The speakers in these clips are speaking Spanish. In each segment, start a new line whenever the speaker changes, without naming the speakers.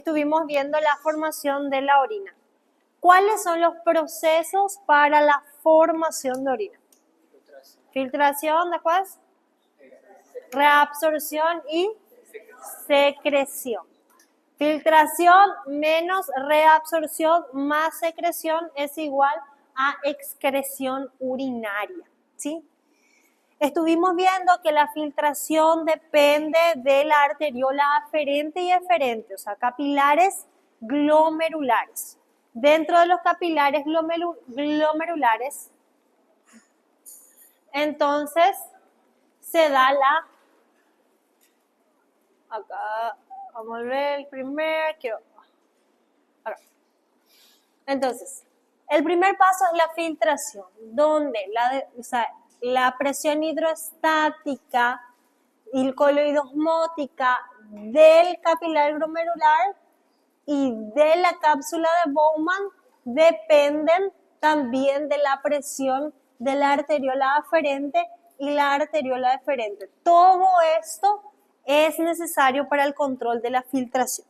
Estuvimos viendo la formación de la orina. ¿Cuáles son los procesos para la formación de orina? Filtración, después reabsorción y secreción. Filtración menos reabsorción más secreción es igual a excreción urinaria, ¿sí? Estuvimos viendo que la filtración depende de la arteriola aferente y eferente, o sea, capilares glomerulares. Dentro de los capilares glomerulares, entonces se da la... Acá, vamos a ver el primer... Acá. Entonces, el primer paso es la filtración, donde la presión hidroestática y coloidosmótica del capilar glomerular y de la cápsula de Bowman dependen también de la presión de la arteriola aferente y la arteriola deferente. Todo esto es necesario para el control de la filtración.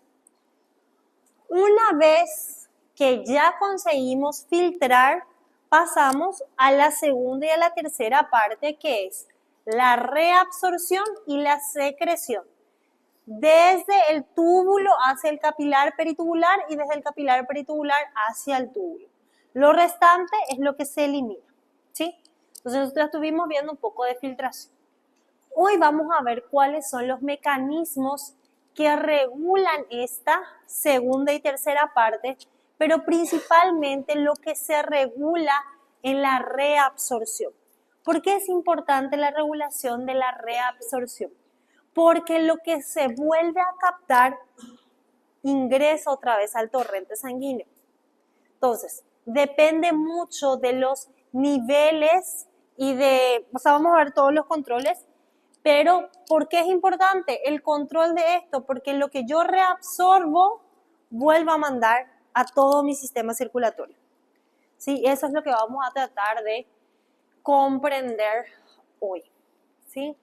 Una vez que ya conseguimos filtrar, pasamos a la segunda y a la tercera parte, que es la reabsorción y la secreción. Desde el túbulo hacia el capilar peritubular y desde el capilar peritubular hacia el túbulo. Lo restante es lo que se elimina, ¿sí? Entonces nosotros estuvimos viendo un poco de filtración. Hoy vamos a ver cuáles son los mecanismos que regulan esta segunda y tercera parte, pero principalmente lo que se regula en la reabsorción. ¿Por qué es importante la regulación de la reabsorción? Porque lo que se vuelve a captar ingresa otra vez al torrente sanguíneo. Entonces, depende mucho de los niveles y vamos a ver todos los controles, pero ¿por qué es importante el control de esto? Porque lo que yo reabsorbo vuelvo a mandar a todo mi sistema circulatorio. ¿Sí? Eso es lo que vamos a tratar de comprender hoy. ¿Sí?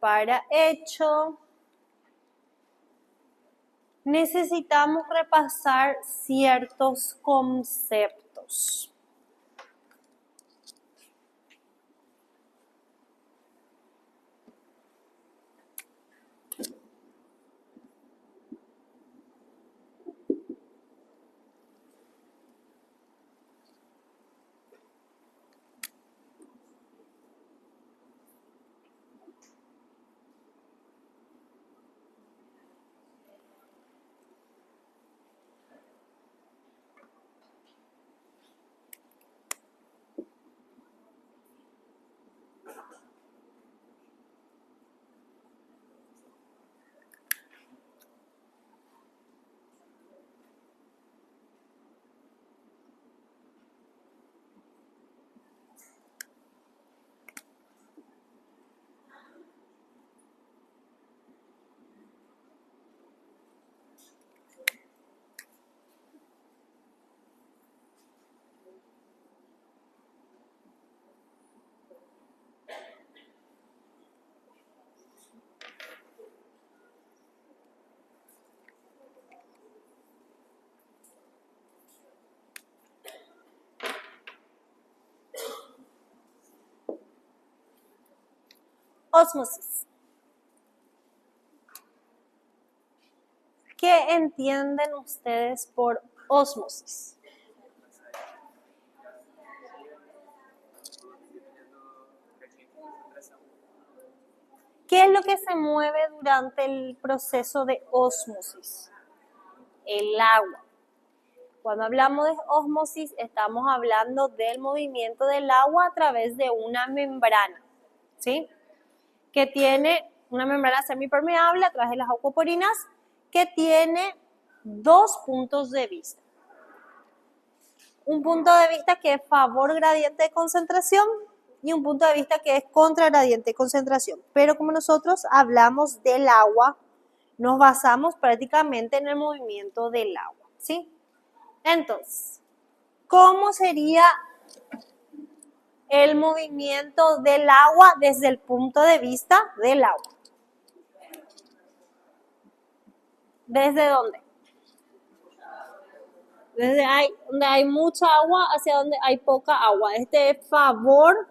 Para ello, necesitamos repasar ciertos conceptos. Ósmosis. ¿Qué entienden ustedes por ósmosis? ¿Qué es lo que se mueve durante el proceso de ósmosis? El agua. Cuando hablamos de ósmosis, estamos hablando del movimiento del agua a través de una membrana, ¿sí? Que tiene una membrana semipermeable a través de las acuaporinas, que tiene dos puntos de vista. Un punto de vista que es favor gradiente de concentración y un punto de vista que es contra gradiente de concentración. Pero como nosotros hablamos del agua, nos basamos prácticamente en el movimiento del agua, ¿sí? Entonces, ¿cómo sería el movimiento del agua desde el punto de vista del agua? ¿Desde dónde? Desde donde hay mucha agua hacia donde hay poca agua. Este es favor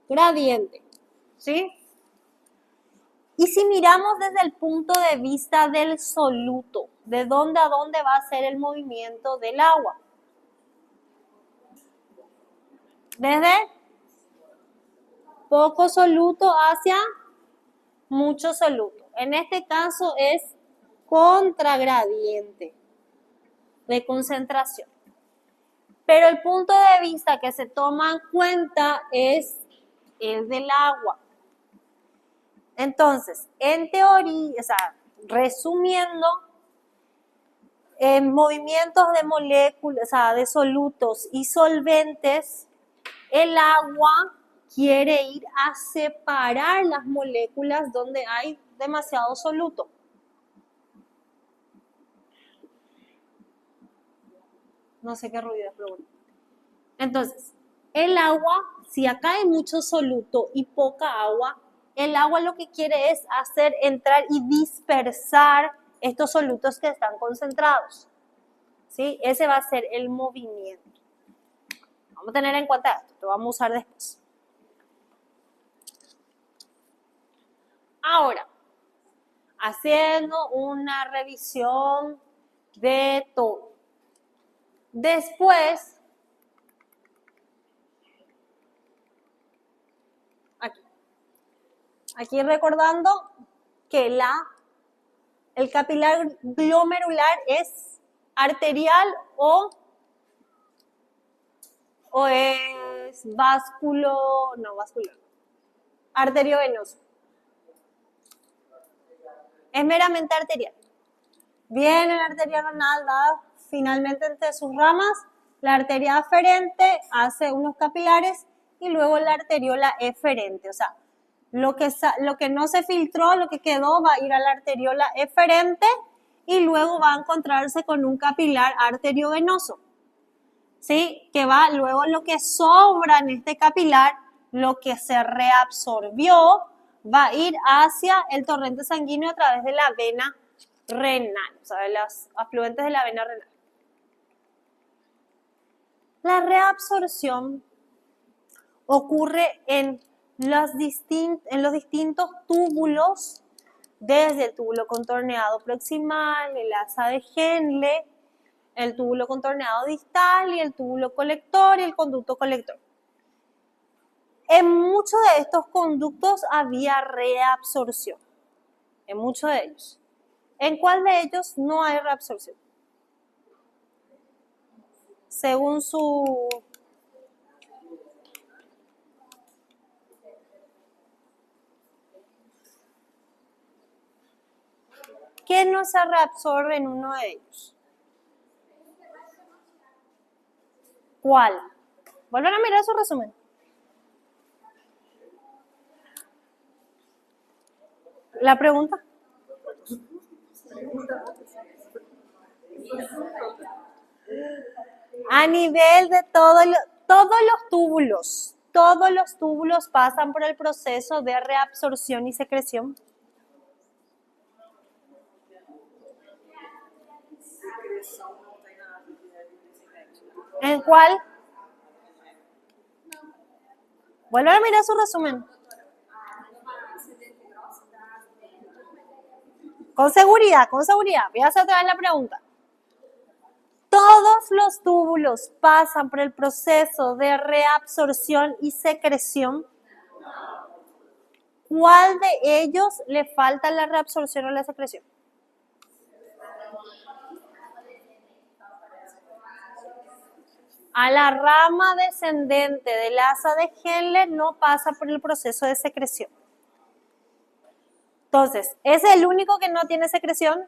gradiente, ¿sí? Y si miramos desde el punto de vista del soluto, ¿de dónde a dónde va a ser el movimiento del agua? Desde poco soluto hacia mucho soluto. En este caso es contragradiente de concentración. Pero el punto de vista que se toma en cuenta es el del agua. Entonces, en teoría, o sea, resumiendo, en movimientos de moléculas, o sea, de solutos y solventes, el agua quiere ir a separar las moléculas donde hay demasiado soluto. No sé qué ruido es, pero bueno. Entonces, el agua, si acá hay mucho soluto y poca agua, el agua lo que quiere es hacer entrar y dispersar estos solutos que están concentrados. ¿Sí? Ese va a ser el movimiento. Vamos a tener en cuenta esto, lo vamos a usar después. Ahora, haciendo una revisión de todo. Después, aquí recordando que el capilar glomerular es arterial o es arteriovenoso. Es meramente arterial. Viene la arteria renal, da finalmente entre sus ramas, la arteria aferente hace unos capilares y luego la arteriola eferente. O sea, lo que no se filtró, lo que quedó, va a ir a la arteriola eferente y luego va a encontrarse con un capilar arteriovenoso. ¿Sí? Que va luego lo que sobra en este capilar, lo que se reabsorbió, va a ir hacia el torrente sanguíneo a través de la vena renal, o sea, de los afluentes de la vena renal. La reabsorción ocurre en los distintos túbulos, desde el túbulo contorneado proximal, el asa de Henle, el túbulo contorneado distal y el túbulo colector y el conducto colector. En muchos de estos conductos había reabsorción, en muchos de ellos. ¿En cuál de ellos no hay reabsorción? Según su... ¿Qué no se reabsorbe en uno de ellos? ¿Cuál? Vuelvan a mirar su resumen. ¿La pregunta? A nivel de todos los túbulos pasan por el proceso de reabsorción y secreción. ¿En cuál? Vuelvan a mirar su resumen. Con seguridad. Voy a hacer otra vez la pregunta. Todos los túbulos pasan por el proceso de reabsorción y secreción. ¿Cuál de ellos le falta la reabsorción o la secreción? A la rama descendente del asa de Henle no pasa por el proceso de secreción. Entonces, ¿es el único que no tiene secreción?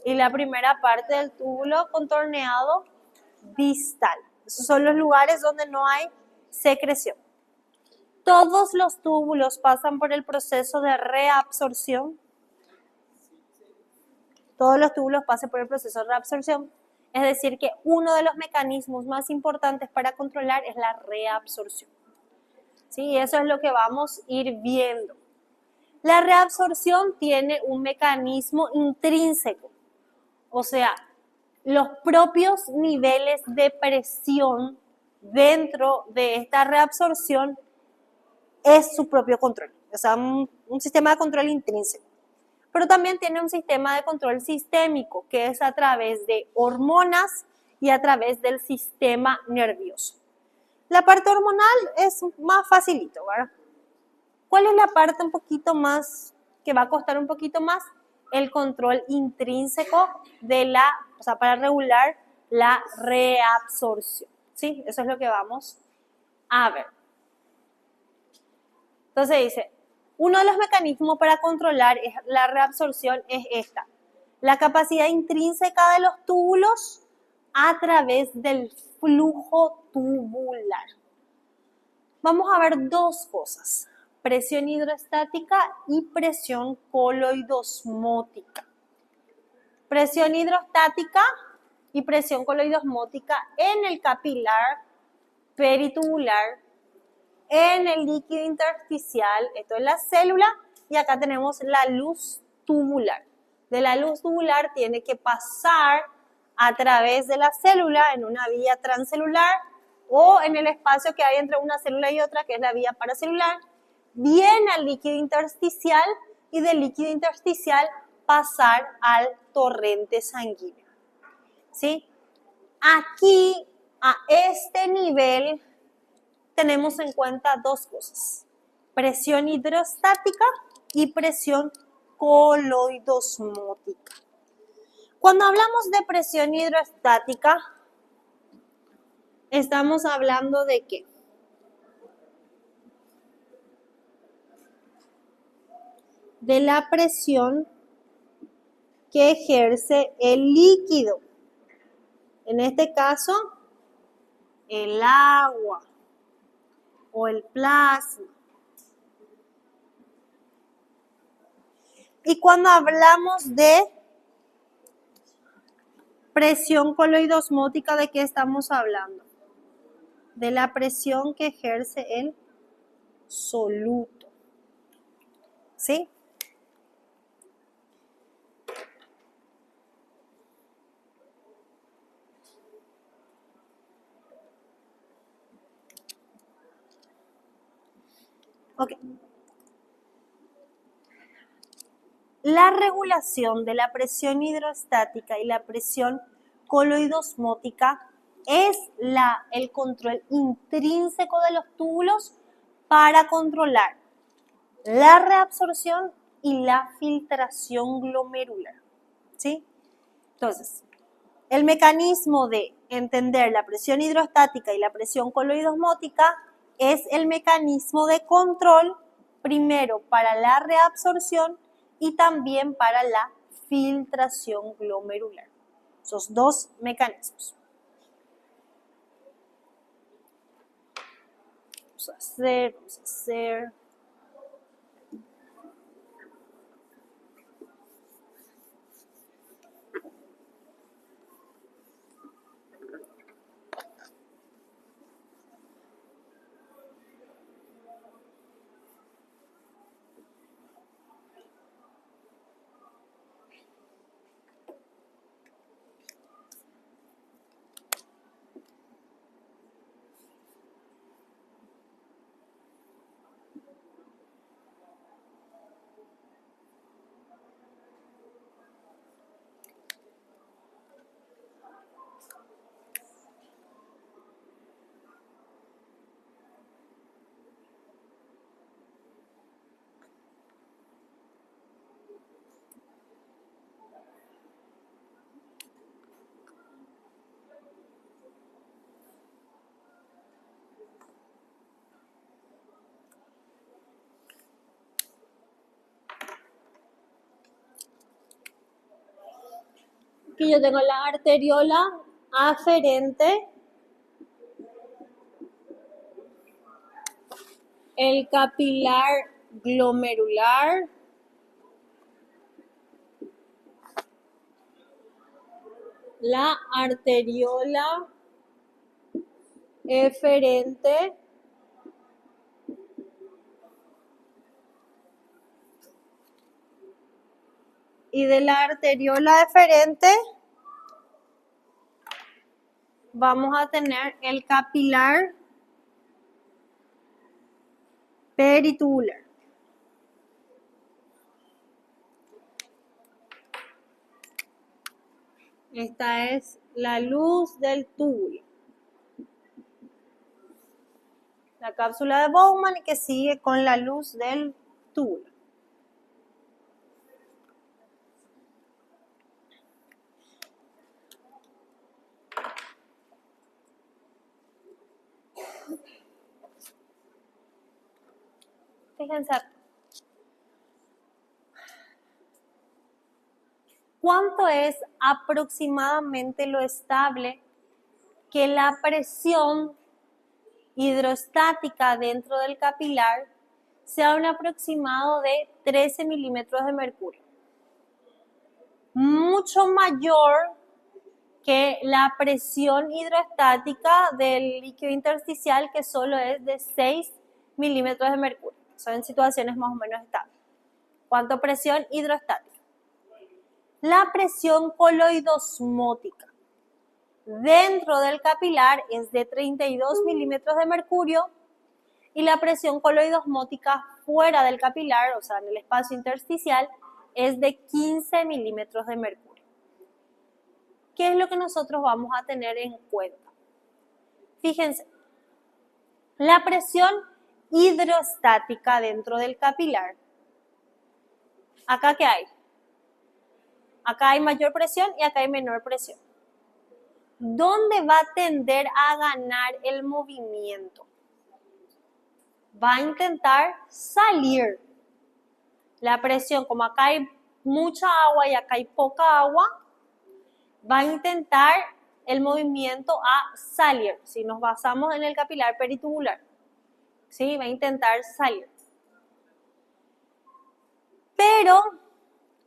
Y la primera parte del túbulo contorneado distal. Esos son los lugares donde no hay secreción. Todos los túbulos pasan por el proceso de reabsorción. Todos los túbulos pasan por el proceso de reabsorción. Es decir, que uno de los mecanismos más importantes para controlar es la reabsorción. ¿Sí? Eso es lo que vamos a ir viendo. La reabsorción tiene un mecanismo intrínseco, o sea, los propios niveles de presión dentro de esta reabsorción es su propio control, o sea, un sistema de control intrínseco. Pero también tiene un sistema de control sistémico, que es a través de hormonas y a través del sistema nervioso. La parte hormonal es más facilito, ¿verdad? ¿Cuál es la parte un poquito más, que va a costar un poquito más? El control intrínseco de la, o sea, para regular la reabsorción, ¿sí? Eso es lo que vamos a ver. Entonces dice, uno de los mecanismos para controlar la reabsorción es esta, la capacidad intrínseca de los túbulos a través del flujo tubular. Vamos a ver dos cosas, presión hidroestática y presión coloidosmótica. Presión hidrostática y presión coloidosmótica en el capilar peritubular, en el líquido intersticial, esto es la célula, y acá tenemos la luz tubular. De la luz tubular tiene que pasar a través de la célula en una vía transcelular o en el espacio que hay entre una célula y otra, que es la vía paracelular, viene al líquido intersticial y del líquido intersticial pasar al torrente sanguíneo. ¿Sí? Aquí, a este nivel, tenemos en cuenta dos cosas, presión hidrostática y presión coloidosmótica. Cuando hablamos de presión hidrostática, estamos hablando de ¿qué? De la presión que ejerce el líquido, en este caso, el agua o el plasma. Y cuando hablamos de presión coloidosmótica, ¿de qué estamos hablando? De la presión que ejerce el soluto. ¿Sí? Ok. La regulación de la presión hidrostática y la presión coloidosmótica es el control intrínseco de los túbulos para controlar la reabsorción y la filtración glomerular. ¿Sí? Entonces, el mecanismo de entender la presión hidrostática y la presión coloidosmótica es el mecanismo de control, primero para la reabsorción y también para la filtración glomerular. Esos dos mecanismos. Vamos a hacer. Aquí yo tengo la arteriola aferente, el capilar glomerular, la arteriola eferente, y de la arteriola deferente vamos a tener el capilar peritubular. Esta es la luz del túbulo. La cápsula de Bowman que sigue con la luz del túbulo. Fíjense, ¿cuánto es aproximadamente lo estable que la presión hidrostática dentro del capilar sea un aproximado de 13 milímetros de mercurio? Mucho mayor que la presión hidrostática del líquido intersticial, que solo es de 6 milímetros de mercurio. Son en situaciones más o menos estables. ¿Cuánto presión hidrostática? La presión coloidosmótica dentro del capilar es de 32 milímetros de mercurio y la presión coloidosmótica fuera del capilar, o sea, en el espacio intersticial, es de 15 milímetros de mercurio. ¿Qué es lo que nosotros vamos a tener en cuenta? Fíjense, la presión hidrostática dentro del capilar. ¿Acá qué hay? Acá hay mayor presión y acá hay menor presión. ¿Dónde va a tender a ganar el movimiento? Va a intentar salir. La presión, como acá hay mucha agua y acá hay poca agua, va a intentar el movimiento a salir. Si nos basamos en el capilar peritubular, ¿sí? Va a intentar salir. Pero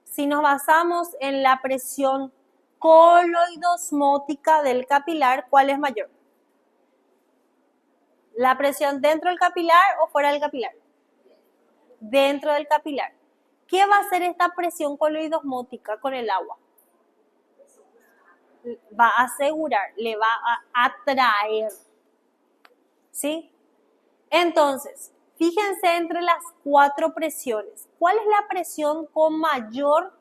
si nos basamos en la presión coloidosmótica del capilar, ¿cuál es mayor? ¿La presión dentro del capilar o fuera del capilar? Dentro del capilar. ¿Qué va a hacer esta presión coloidosmótica con el agua? Va a asegurar, le va a atraer. ¿Sí? Entonces, fíjense entre las 4 presiones. ¿Cuál es la presión con mayor,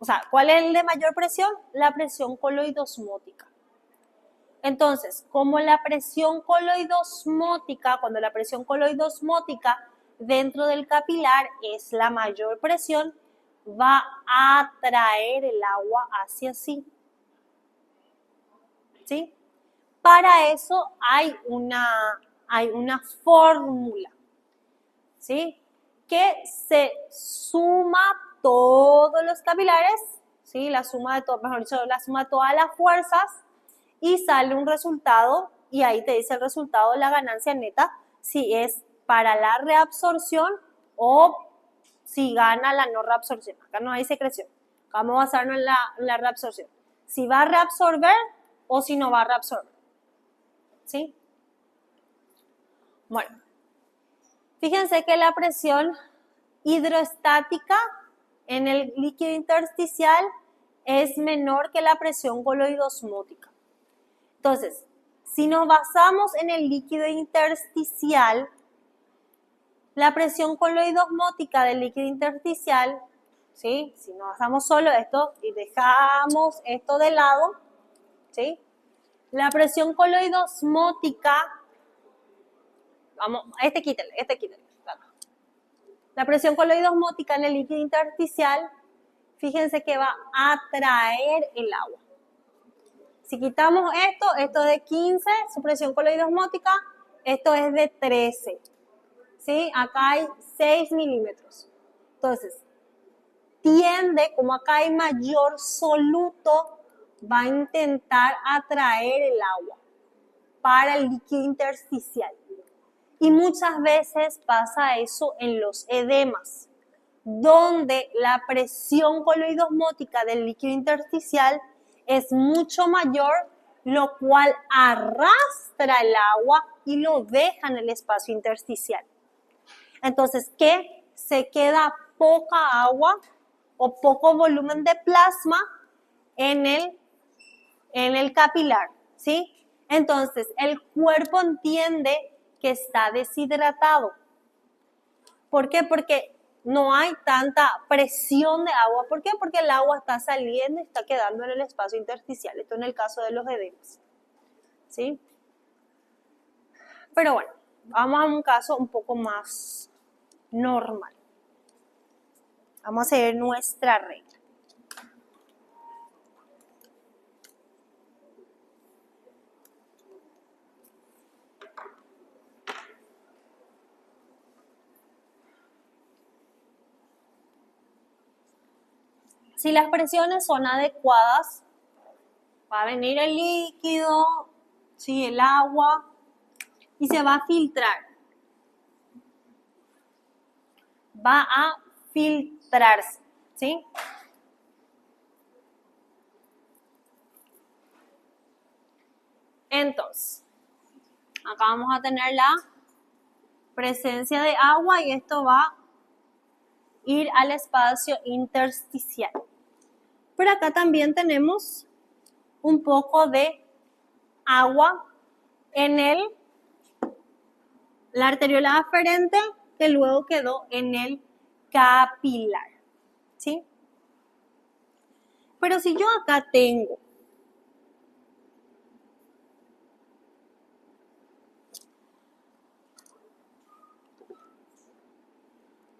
o sea, cuál es el de mayor presión? La presión coloidosmótica. Entonces, como la presión coloidosmótica, cuando la presión coloidosmótica dentro del capilar es la mayor presión, va a atraer el agua hacia sí. ¿Sí? Para eso hay una fórmula, ¿sí? Que se suma todos los capilares, ¿sí? La suma de todo, mejor dicho, la suma de todas las fuerzas y sale un resultado y ahí te dice el resultado de la ganancia neta si es para la reabsorción o si gana la no reabsorción. Acá no hay secreción. Acá vamos a basarnos en la reabsorción. Si va a reabsorber o si no va a reabsorber. ¿Sí? Bueno, fíjense que la presión hidrostática en el líquido intersticial es menor que la presión coloidosmótica. Entonces, si nos basamos en el líquido intersticial, la presión coloidosmótica del líquido intersticial, ¿sí? Si nos basamos solo esto y dejamos esto de lado, ¿sí? La presión coloidosmótica, vamos, quítale. Claro. La presión coloidosmótica en el líquido intersticial, fíjense que va a atraer el agua. Si quitamos esto es de 15, su presión coloidosmótica, esto es de 13. ¿Sí? Acá hay 6 milímetros. Entonces, tiende, como acá hay mayor soluto, va a intentar atraer el agua para el líquido intersticial. Y muchas veces pasa eso en los edemas, donde la presión coloidosmótica del líquido intersticial es mucho mayor, lo cual arrastra el agua y lo deja en el espacio intersticial. Entonces, ¿qué? Se queda poca agua o poco volumen de plasma en el capilar, ¿sí? Entonces, el cuerpo entiende que está deshidratado. ¿Por qué? Porque no hay tanta presión de agua. ¿Por qué? Porque el agua está saliendo y está quedando en el espacio intersticial. Esto en el caso de los edemas, ¿sí? Pero bueno, vamos a un caso un poco más normal. Vamos a seguir nuestra regla. Si las presiones son adecuadas, va a venir el líquido, ¿sí? El agua, y se va a filtrar. Va a filtrarse, ¿sí? Entonces, acá vamos a tener la presencia de agua y esto va a ir al espacio intersticial. Pero acá también tenemos un poco de agua en la arteriola aferente que luego quedó en el capilar, ¿sí? Pero si yo acá tengo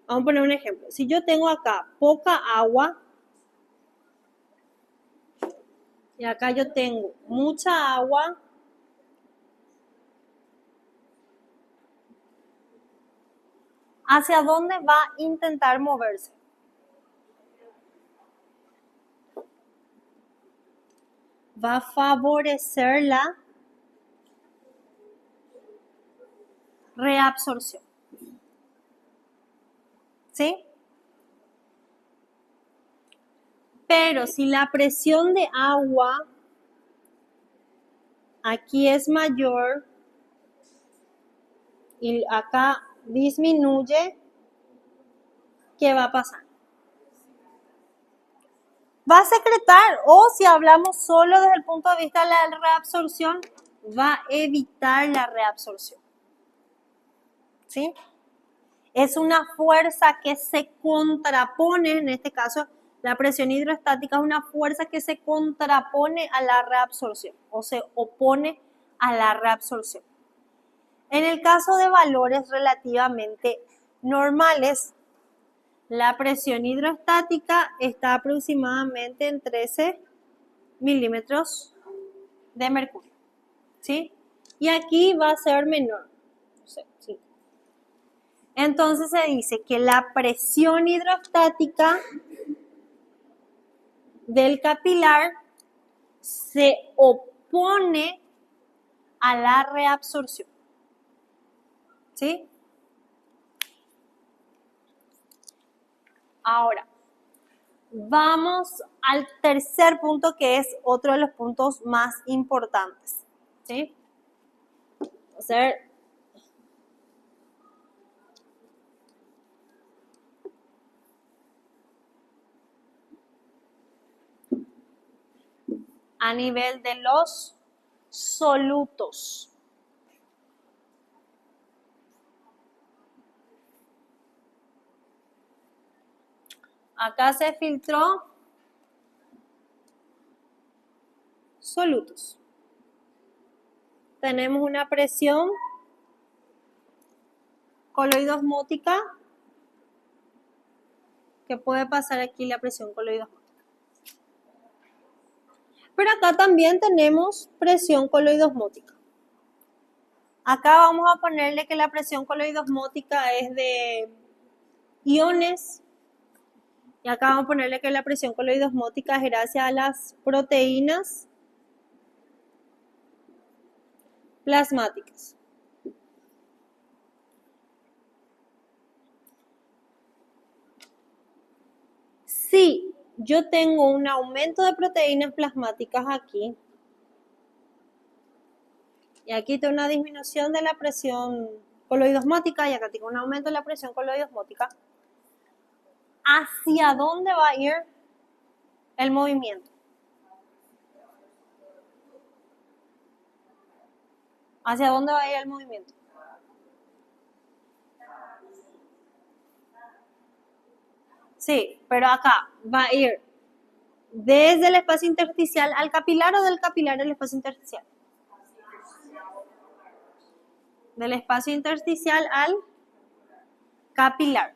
vamos a poner un ejemplo. Si yo tengo acá poca agua y acá yo tengo mucha agua, ¿hacia dónde va a intentar moverse? Va a favorecer la reabsorción. ¿Sí? Pero si la presión de agua aquí es mayor y acá disminuye, ¿qué va a pasar? Va a secretar, o si hablamos solo desde el punto de vista de la reabsorción, va a evitar la reabsorción. ¿Sí? Es una fuerza que se contrapone, en este caso la presión hidrostática es una fuerza que se contrapone a la reabsorción o se opone a la reabsorción. En el caso de valores relativamente normales, la presión hidrostática está aproximadamente en 13 milímetros de mercurio, ¿sí? Y aquí va a ser menor, no sé, 5. Entonces se dice que la presión hidrostática del capilar se opone a la reabsorción, ¿sí? Ahora, vamos al tercer punto, que es otro de los puntos más importantes, ¿sí? O sea, a nivel de los solutos. Acá se filtró solutos. Tenemos una presión coloidosmótica, que puede pasar aquí la presión coloidosmótica. Pero acá también tenemos presión coloidosmótica. Acá vamos a ponerle que la presión coloidosmótica es de iones. Y acá vamos a ponerle que la presión coloidosmótica es gracias a las proteínas plasmáticas. Si yo tengo un aumento de proteínas plasmáticas aquí, y aquí tengo una disminución de la presión coloidosmótica, y acá tengo un aumento de la presión coloidosmótica, ¿hacia dónde va a ir el movimiento? ¿Hacia dónde va a ir el movimiento? Sí, pero acá va a ir desde el espacio intersticial al capilar o del capilar al espacio intersticial. Del espacio intersticial al capilar.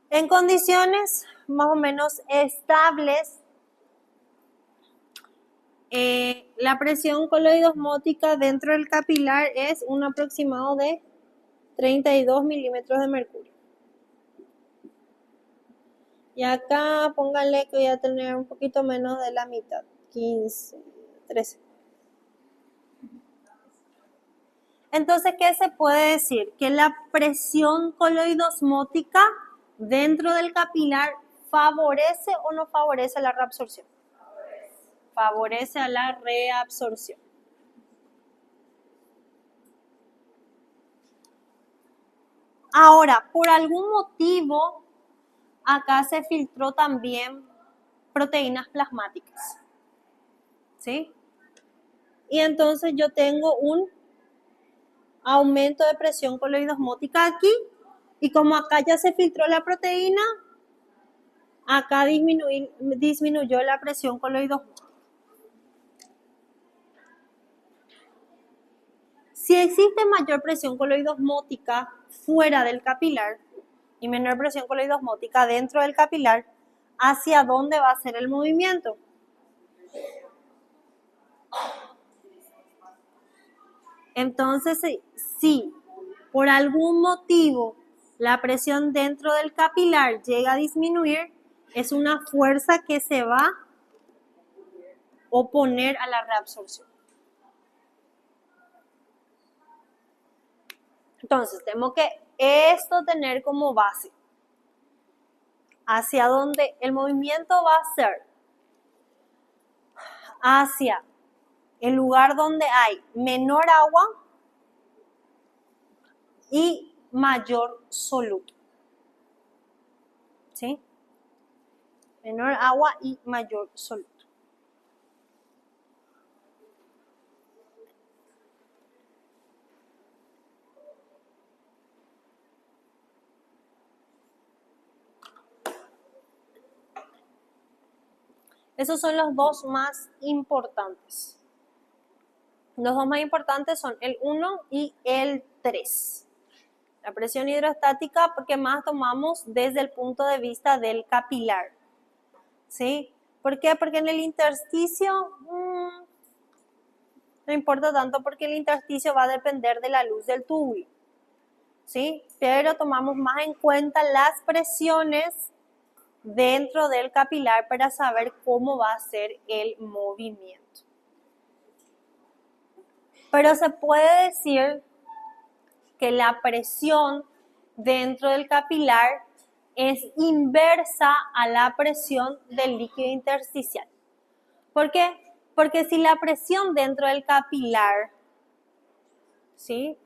En condiciones más o menos estables, la presión coloidosmótica dentro del capilar es un aproximado de 32 milímetros de mercurio. Y acá pónganle que voy a tener un poquito menos de la mitad, 15, 13. Entonces, ¿qué se puede decir? Que la presión coloidosmótica dentro del capilar favorece o no favorece la reabsorción. Favorece a la reabsorción. Ahora, por algún motivo, acá se filtró también proteínas plasmáticas. ¿Sí? Y entonces yo tengo un aumento de presión coloidosmótica aquí. Y como acá ya se filtró la proteína, acá disminuyó la presión coloidosmótica. Si existe mayor presión coloidosmótica fuera del capilar y menor presión coloidosmótica dentro del capilar, ¿hacia dónde va a ser el movimiento? Entonces, si por algún motivo la presión dentro del capilar llega a disminuir, es una fuerza que se va a oponer a la reabsorción. Entonces, tenemos que esto tener como base. Hacia dónde el movimiento va a ser. Hacia el lugar donde hay menor agua y mayor soluto. ¿Sí? Menor agua y mayor soluto. Esos son los dos más importantes. Los dos más importantes son el 1 y el 3. La presión hidrostática, porque más tomamos desde el punto de vista del capilar. ¿Sí? ¿Por qué? Porque en el intersticio no importa tanto, porque el intersticio va a depender de la luz del túbulo. ¿Sí? Pero tomamos más en cuenta las presiones dentro del capilar para saber cómo va a ser el movimiento. Pero se puede decir que la presión dentro del capilar es inversa a la presión del líquido intersticial. ¿Por qué? Porque si la presión dentro del capilar, ¿sí?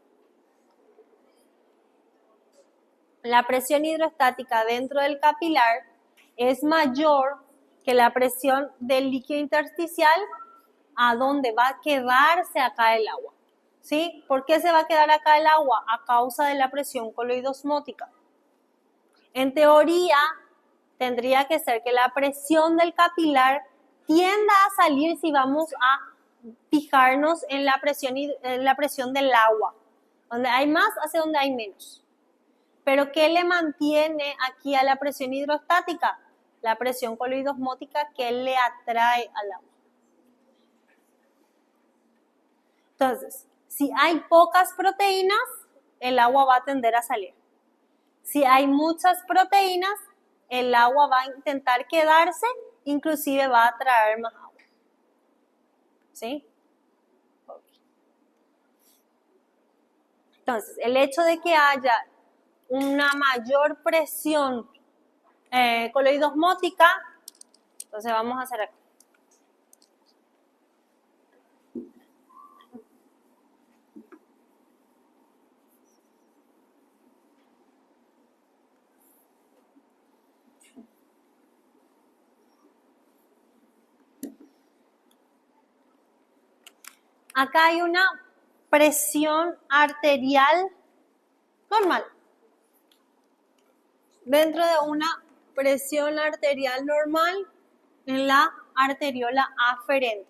La presión hidrostática dentro del capilar es mayor que la presión del líquido intersticial, a donde va a quedarse acá el agua. ¿Sí? ¿Por qué se va a quedar acá el agua? A causa de la presión coloidosmótica. En teoría, tendría que ser que la presión del capilar tienda a salir si vamos a fijarnos en la presión del agua. Donde hay más, hacia donde hay menos. Pero ¿qué le mantiene aquí a la presión hidrostática? La presión coloidosmótica que le atrae al agua. Entonces, si hay pocas proteínas, el agua va a tender a salir. Si hay muchas proteínas, el agua va a intentar quedarse, inclusive va a atraer más agua. ¿Sí? Okay. Entonces, el hecho de que haya una mayor presión coloidosmótica, entonces vamos a hacer aquí. Acá hay una presión arterial normal. Dentro de una presión arterial normal en la arteriola aferente.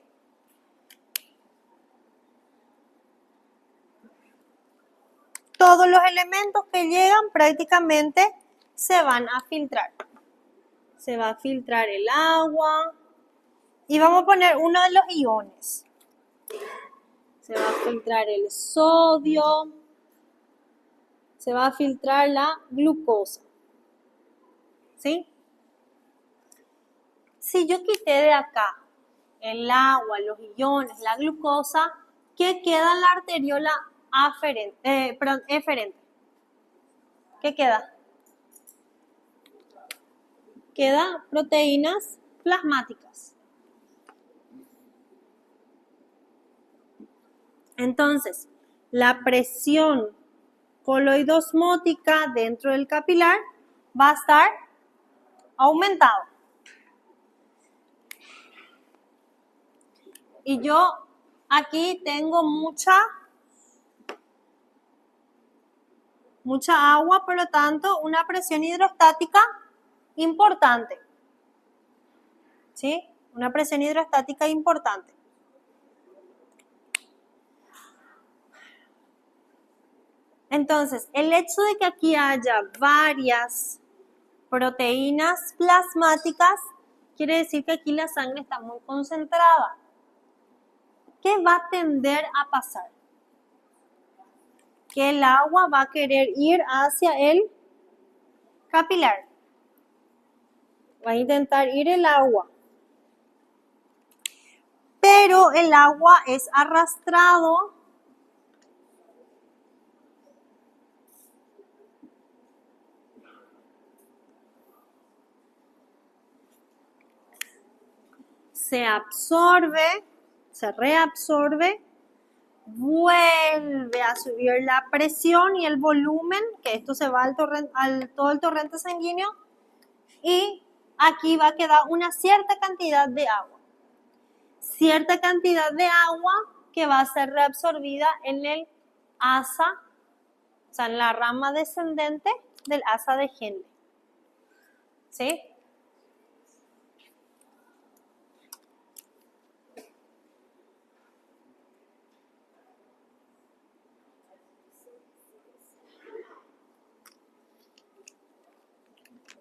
Todos los elementos que llegan prácticamente se van a filtrar. Se va a filtrar el agua y vamos a poner uno de los iones. Se va a filtrar el sodio, se va a filtrar la glucosa. ¿Sí? Si yo quité de acá el agua, los iones, la glucosa, ¿qué queda en la arteriola eferente? ¿Qué queda? Queda proteínas plasmáticas. Entonces, la presión coloidosmótica dentro del capilar va a estar aumentada. Y yo aquí tengo mucha agua, por lo tanto, una presión hidrostática importante. ¿Sí? Una presión hidrostática importante. Entonces, el hecho de que aquí haya varias proteínas plasmáticas quiere decir que aquí la sangre está muy concentrada. ¿Qué va a tender a pasar? Que el agua va a querer ir hacia el capilar. Va a intentar ir el agua. Pero el agua es arrastrado se absorbe, se reabsorbe, vuelve a subir la presión y el volumen, que esto se va al todo el torrente sanguíneo, y aquí va a quedar una cierta cantidad de agua. Cierta cantidad de agua que va a ser reabsorbida en el asa, o sea, en la rama descendente del asa de Henle. ¿Sí?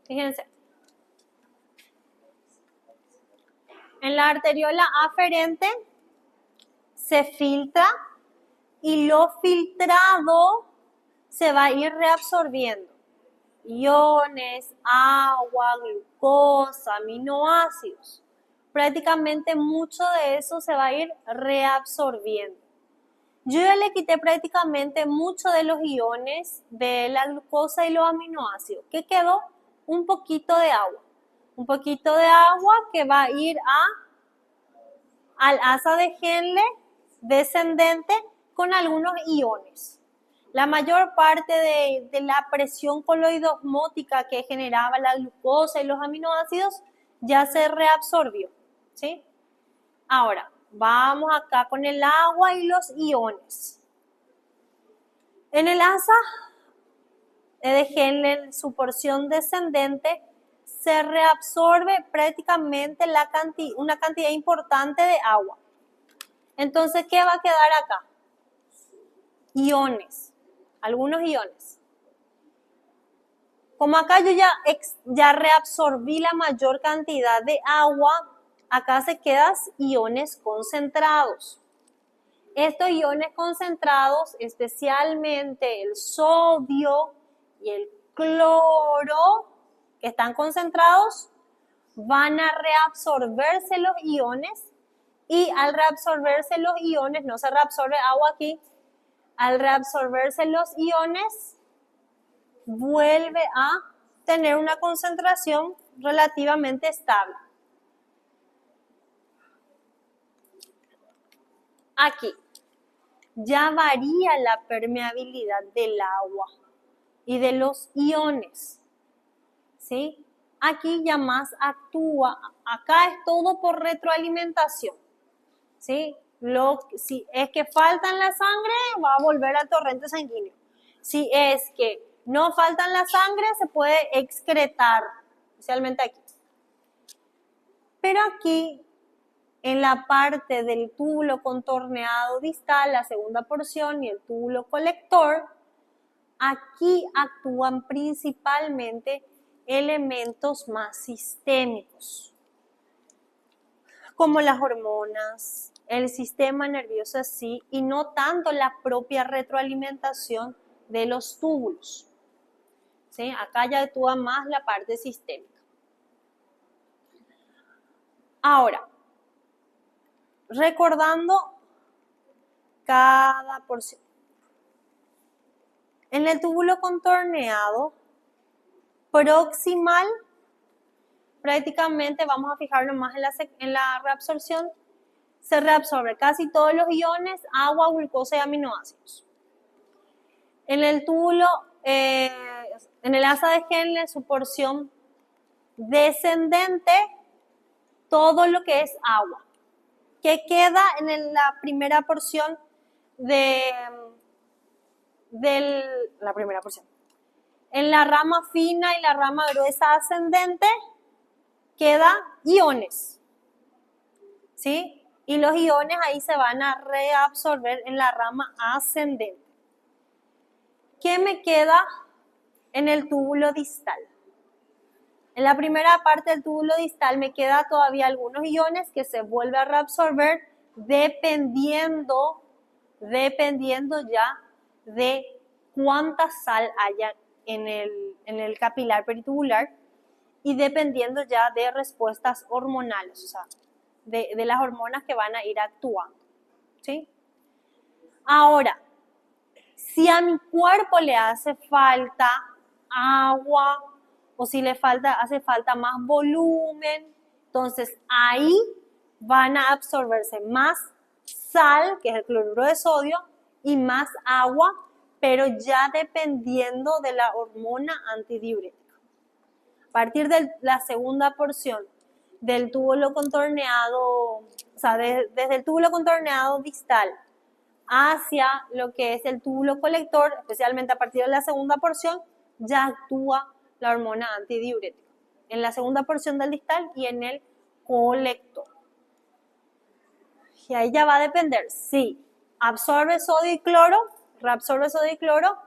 Fíjense. En la arteriola aferente se filtra y lo filtrado se va a ir reabsorbiendo. Iones, agua, glucosa, aminoácidos. Prácticamente mucho de eso se va a ir reabsorbiendo. Yo ya le quité prácticamente mucho de los iones, de la glucosa y los aminoácidos. ¿Qué quedó? Un poquito de agua. Un poquito de agua que va a ir al asa de Henle descendente con algunos iones. La mayor parte de la presión coloidosmótica que generaba la glucosa y los aminoácidos ya se reabsorbió. ¿Sí? Ahora, vamos acá con el agua y los iones. En el asa de Henle, en su porción descendente, se reabsorbe prácticamente una cantidad importante de agua. Entonces, ¿qué va a quedar acá? Iones, algunos iones. Como acá yo ya reabsorbí la mayor cantidad de agua, acá se quedan iones concentrados. Estos iones concentrados, especialmente el sodio y el cloro, que están concentrados, van a reabsorberse los iones y al reabsorberse los iones, no se reabsorbe agua aquí, al reabsorberse los iones, vuelve a tener una concentración relativamente estable. Aquí ya varía la permeabilidad del agua y de los iones, ¿sí? Aquí ya más actúa, acá es todo por retroalimentación, ¿sí? Si es que falta en la sangre, va a volver al torrente sanguíneo. Si es que no falta en la sangre, se puede excretar, especialmente aquí. Pero aquí, en la parte del túbulo contorneado distal, la segunda porción y el túbulo colector, aquí actúan principalmente elementos más sistémicos, como las hormonas, el sistema nervioso así, y no tanto la propia retroalimentación de los túbulos. ¿Sí? Acá ya actúa más la parte sistémica. Ahora, recordando cada porción. En el túbulo contorneado proximal, prácticamente vamos a fijarnos más en la reabsorción. Se reabsorbe casi todos los iones, agua, glucosa y aminoácidos. En el túbulo, en el asa de Henle, su porción descendente, todo lo que es agua. ¿Qué queda en la primera porción la primera porción? En la rama fina y la rama gruesa ascendente queda iones, ¿sí? Y los iones ahí se van a reabsorber en la rama ascendente. ¿Qué me queda en el túbulo distal? En la primera parte del túbulo distal me queda todavía algunos iones que se vuelve a reabsorber dependiendo ya de cuánta sal haya en el capilar peritubular y dependiendo ya de respuestas hormonales, o sea, de las hormonas que van a ir actuando, ¿sí? Ahora, si a mi cuerpo le hace falta agua o si hace falta más volumen, entonces ahí van a absorberse más sal, que es el cloruro de sodio, y más agua, pero ya dependiendo de la hormona antidiurética. A partir de la segunda porción del túbulo contorneado, o sea, desde el túbulo contorneado distal hacia lo que es el túbulo colector, especialmente a partir de la segunda porción, ya actúa la hormona antidiurética. En la segunda porción del distal y en el colector. Y ahí ya va a depender si absorbe sodio y cloro, reabsorbe sodio y cloro,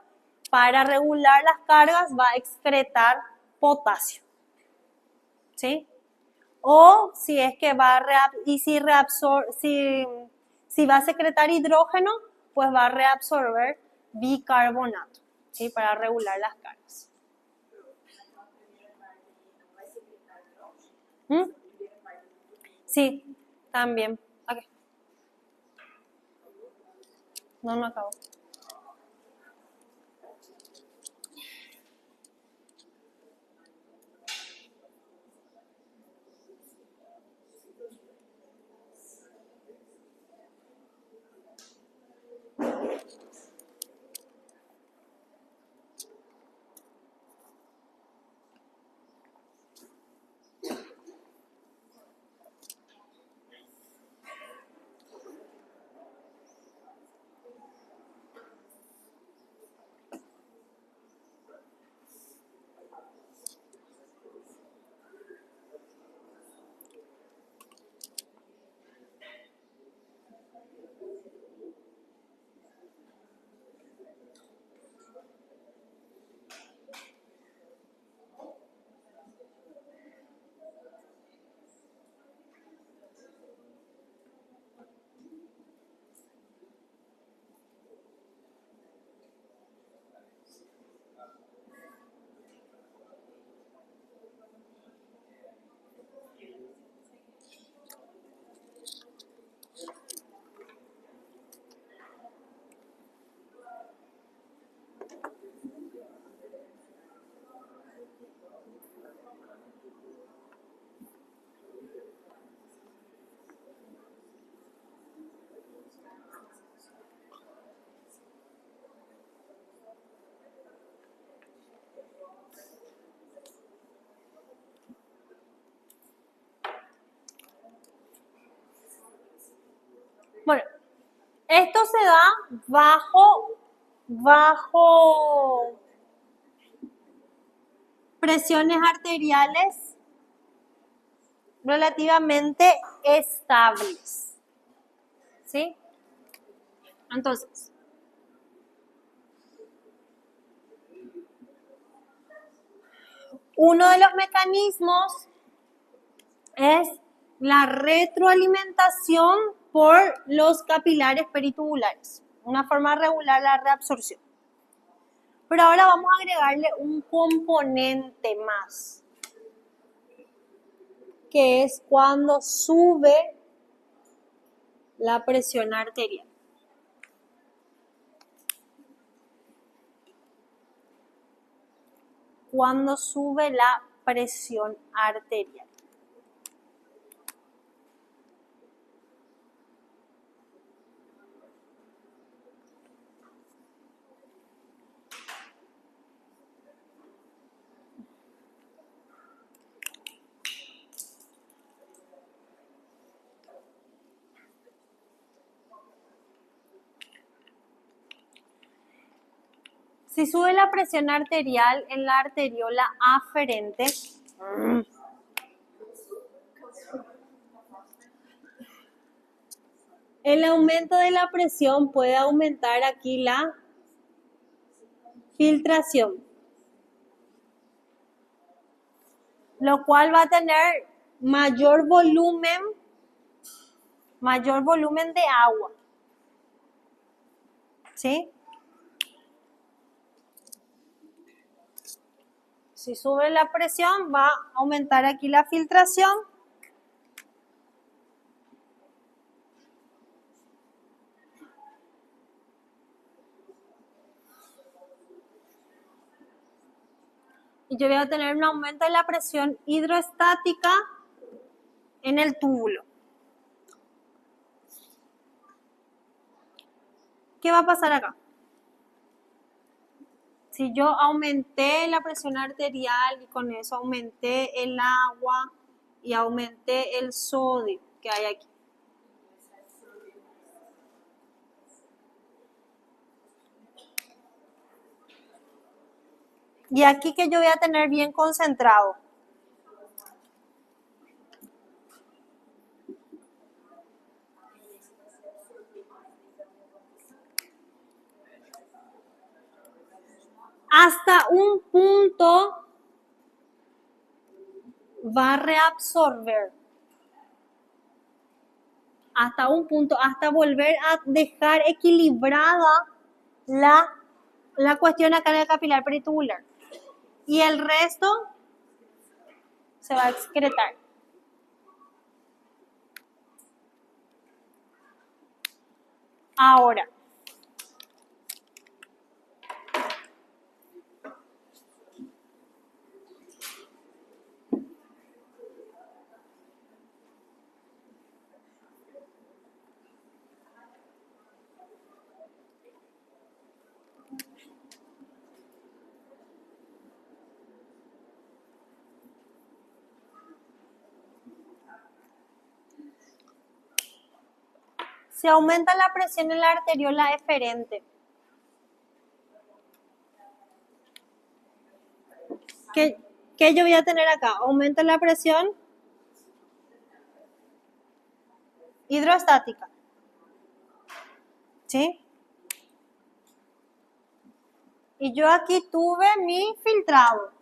para regular las cargas va a excretar potasio. ¿Sí? O si es que va a si va a secretar hidrógeno, pues va a reabsorber bicarbonato, ¿sí? Para regular las cargas. ¿Mm? Sí, también. Okay. No acabo. Esto se da bajo presiones arteriales relativamente estables. ¿Sí? Entonces, uno de los mecanismos es la retroalimentación por los capilares peritubulares, una forma de regular la reabsorción. Pero ahora vamos a agregarle un componente más, que es cuando sube la presión arterial. Cuando sube la presión arterial. Si sube la presión arterial en la arteriola aferente, el aumento de la presión puede aumentar aquí la filtración, lo cual va a tener mayor volumen de agua. ¿Sí? Si sube la presión, va a aumentar aquí la filtración. Y yo voy a tener un aumento de la presión hidroestática en el túbulo. ¿Qué va a pasar acá? Si yo aumenté la presión arterial y con eso aumenté el agua y aumenté el sodio que hay aquí. Y aquí que yo voy a tener bien concentrado. Hasta un punto va a reabsorber. Hasta un punto, hasta volver a dejar equilibrada la cuestión acá en el capilar peritubular. Y el resto se va a excretar. Ahora, se aumenta la presión en la arteriola eferente. ¿Qué yo voy a tener acá? Aumenta la presión hidroestática. ¿Sí? Y yo aquí tuve mi filtrado.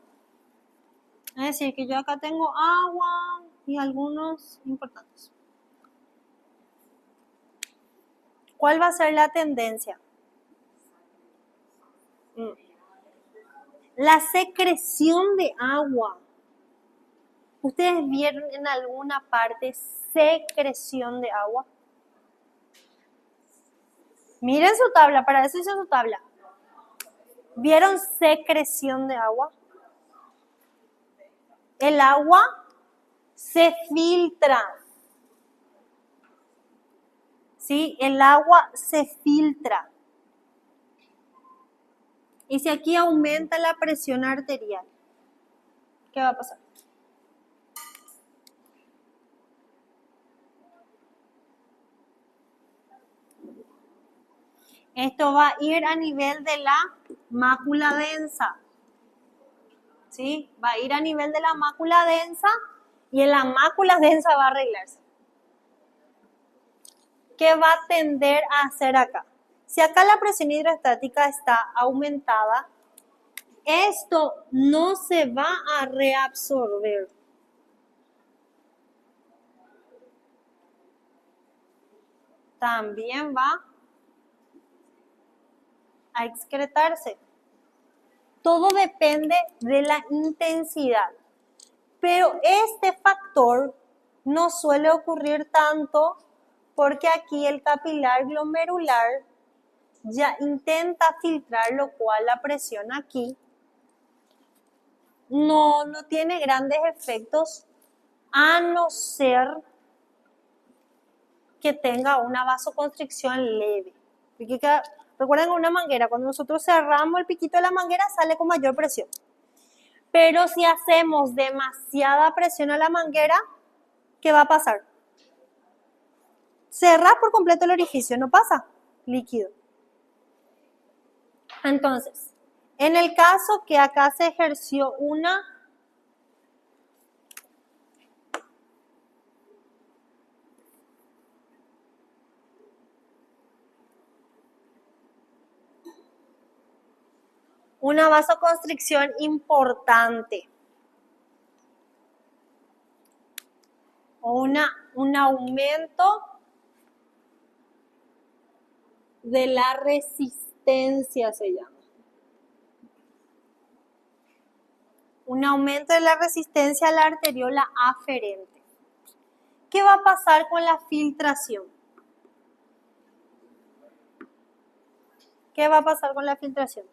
Es decir, que yo acá tengo agua y algunos importantes. ¿Cuál va a ser la tendencia? La secreción de agua. ¿Ustedes vieron en alguna parte secreción de agua? Miren su tabla, para eso hice su tabla. ¿Vieron secreción de agua? El agua se filtra. ¿Sí? El agua se filtra. Y si aquí aumenta la presión arterial, ¿qué va a pasar? Esto va a ir a nivel de la mácula densa. ¿Sí? Va a ir a nivel de la mácula densa y en la mácula densa va a arreglarse. ¿Qué va a tender a hacer acá? Si acá la presión hidrostática está aumentada, esto no se va a reabsorber. También va a excretarse. Todo depende de la intensidad. Pero este factor no suele ocurrir tanto porque aquí el capilar glomerular ya intenta filtrar, lo cual la presión aquí no tiene grandes efectos a no ser que tenga una vasoconstricción leve. Recuerden que una manguera, cuando nosotros cerramos el piquito de la manguera, sale con mayor presión. Pero si hacemos demasiada presión a la manguera, ¿qué va a pasar? Cerrar por completo el orificio, no pasa líquido. Entonces, en el caso que acá se ejerció una vasoconstricción importante o un aumento de la resistencia se llama. Un aumento de la resistencia a la arteriola aferente. ¿Qué va a pasar con la filtración? ¿Qué va a pasar con la filtración?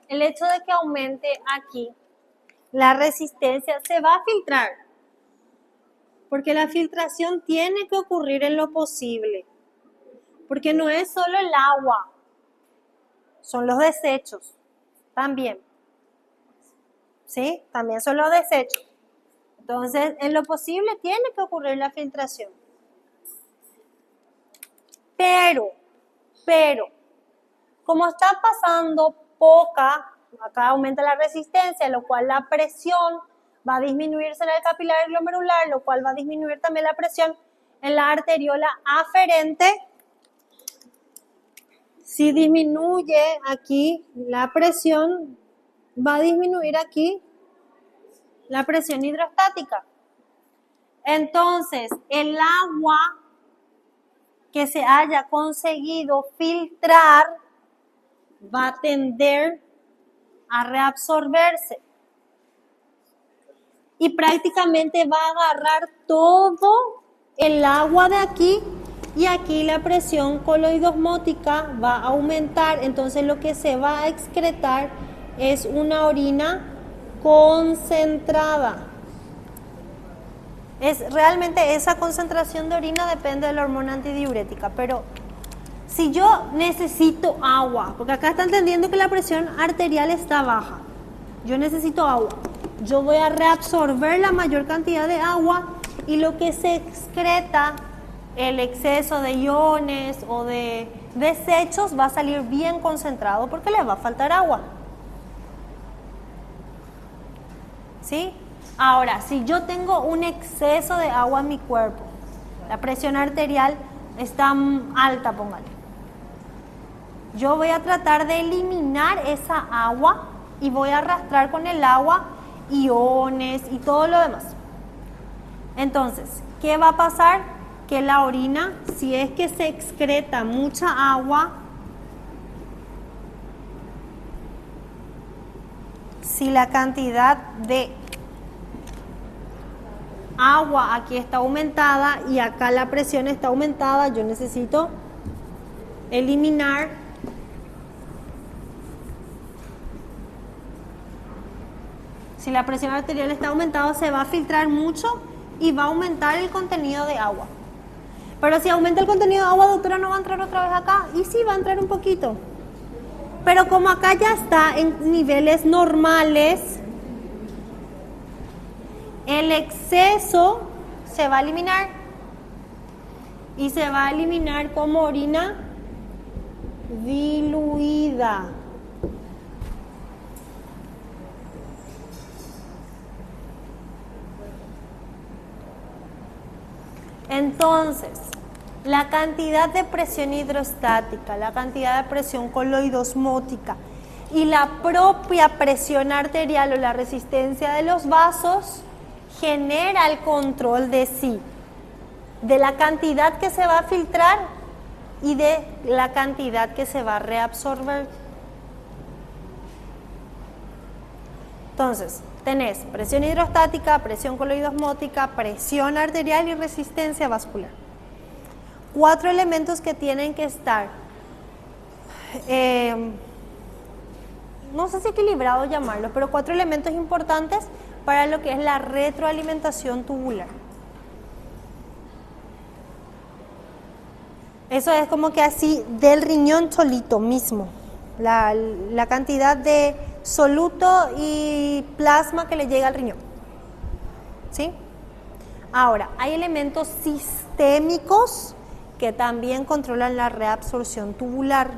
El hecho de que aumente aquí la resistencia se va a filtrar, porque la filtración tiene que ocurrir en lo posible, porque no es solo el agua, son los desechos también, ¿sí? También son los desechos. Entonces, en lo posible tiene que ocurrir la filtración. Pero, como está pasando poca, acá aumenta la resistencia, lo cual la presión va a disminuirse en el capilar glomerular, lo cual va a disminuir también la presión en la arteriola aferente. Si disminuye aquí la presión, va a disminuir aquí la presión hidrostática. Entonces, el agua que se haya conseguido filtrar va a tender a reabsorberse y prácticamente va a agarrar todo el agua de aquí y aquí la presión coloidosmótica va a aumentar. Entonces lo que se va a excretar es una orina concentrada. Realmente esa concentración de orina depende de la hormona antidiurética, pero si yo necesito agua, porque acá está entendiendo que la presión arterial está baja, yo necesito agua, yo voy a reabsorber la mayor cantidad de agua y lo que se excreta, el exceso de iones o de desechos va a salir bien concentrado porque le va a faltar agua. ¿Sí? Ahora, si yo tengo un exceso de agua en mi cuerpo, la presión arterial está alta, póngale. Yo voy a tratar de eliminar esa agua y voy a arrastrar con el agua iones y todo lo demás. Entonces, ¿qué va a pasar? que la orina, si es que se excreta mucha agua, si la cantidad de agua aquí está aumentada y acá la presión está aumentada, yo necesito eliminar si la presión arterial está aumentada, se va a filtrar mucho y va a aumentar el contenido de agua. Pero si aumenta el contenido de agua, doctora, ¿no va a entrar otra vez acá? Y sí, va a entrar un poquito. Pero como acá ya está en niveles normales, el exceso se va a eliminar. Y se va a eliminar como orina diluida. Entonces, la cantidad de presión hidrostática, la cantidad de presión coloidosmótica y la propia presión arterial o la resistencia de los vasos genera el control de sí, de la cantidad que se va a filtrar y de la cantidad que se va a reabsorber. Entonces, tenés presión hidrostática, presión coloidosmótica, presión arterial y resistencia vascular. 4 elementos que tienen que estar, no sé si equilibrado llamarlo, pero 4 elementos importantes para lo que es la retroalimentación tubular. Eso es como que así del riñón solito mismo, la cantidad de soluto y plasma que le llega al riñón. ¿Sí? Ahora, hay elementos sistémicos que también controlan la reabsorción tubular.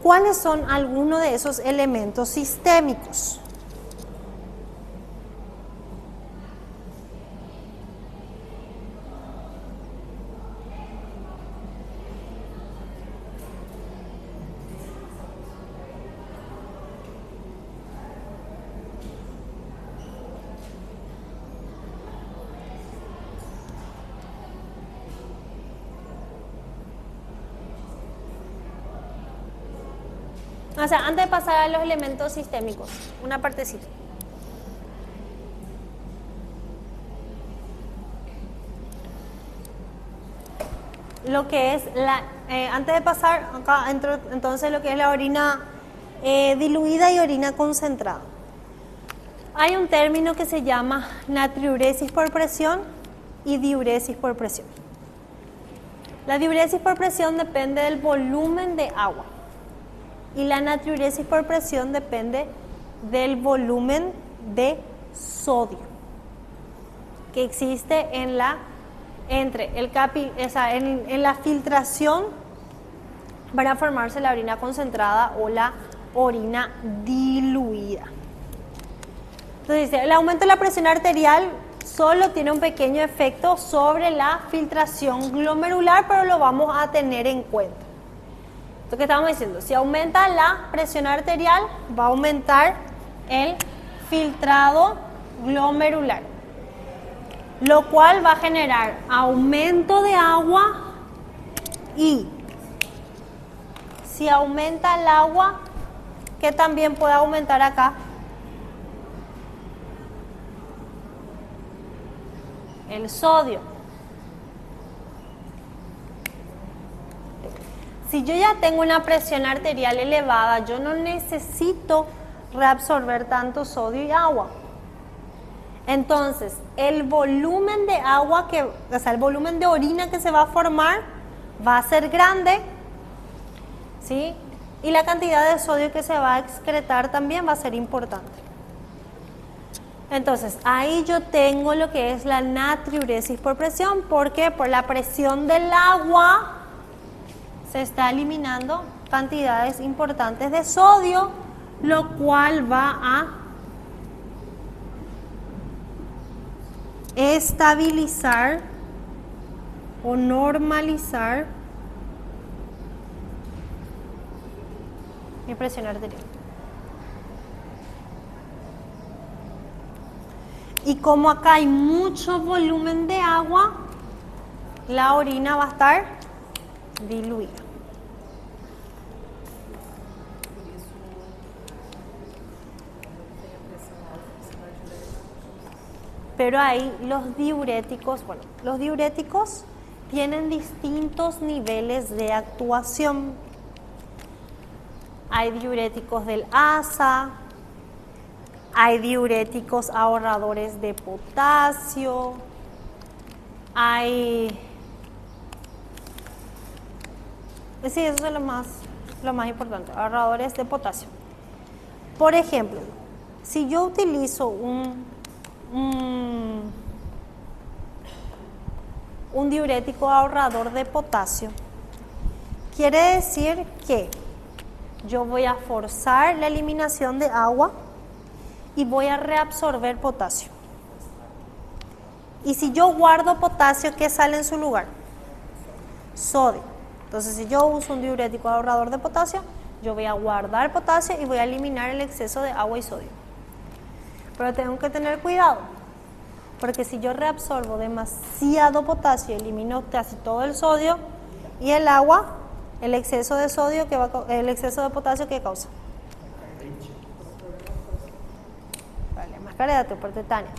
¿Cuáles son algunos de esos elementos sistémicos? O sea, antes de pasar a los elementos sistémicos, una partecita. Lo que es antes de pasar acá entonces lo que es la orina diluida y orina concentrada. Hay un término que se llama natriuresis por presión y diuresis por presión. La diuresis por presión depende del volumen de agua. Y la natriuresis por presión depende del volumen de sodio que existe en la filtración para formarse la orina concentrada o la orina diluida. Entonces, el aumento de la presión arterial solo tiene un pequeño efecto sobre la filtración glomerular, pero lo vamos a tener en cuenta. Lo que estamos diciendo, si aumenta la presión arterial, va a aumentar el filtrado glomerular, lo cual va a generar aumento de agua y si aumenta el agua, ¿qué también puede aumentar acá? El sodio. Si yo ya tengo una presión arterial elevada, yo no necesito reabsorber tanto sodio y agua. Entonces, el volumen de agua el volumen de orina que se va a formar va a ser grande, ¿sí? Y la cantidad de sodio que se va a excretar también va a ser importante. Entonces, ahí yo tengo lo que es la natriuresis por presión, porque por la presión del agua se está eliminando cantidades importantes de sodio, lo cual va a estabilizar o normalizar mi presión arterial. Y como acá hay mucho volumen de agua, la orina va a estar diluida. Pero ahí los diuréticos, bueno, los diuréticos tienen distintos niveles de actuación. Hay diuréticos del ASA, hay diuréticos ahorradores de potasio, hay... Sí, eso es lo más importante, ahorradores de potasio. Por ejemplo, si yo utilizo un diurético ahorrador de potasio, quiere decir que yo voy a forzar la eliminación de agua y voy a reabsorber potasio. Y si yo guardo potasio, ¿qué sale en su lugar? Sodio. Entonces, si yo uso un diurético ahorrador de potasio, yo voy a guardar potasio y voy a eliminar el exceso de agua y sodio. Pero tengo que tener cuidado, porque si yo reabsorbo demasiado potasio, elimino casi todo el sodio y el agua, el exceso de sodio el exceso de potasio que causa. Vale, más careta por tetania.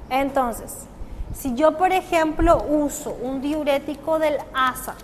Entonces, si yo por ejemplo uso un diurético del ASA,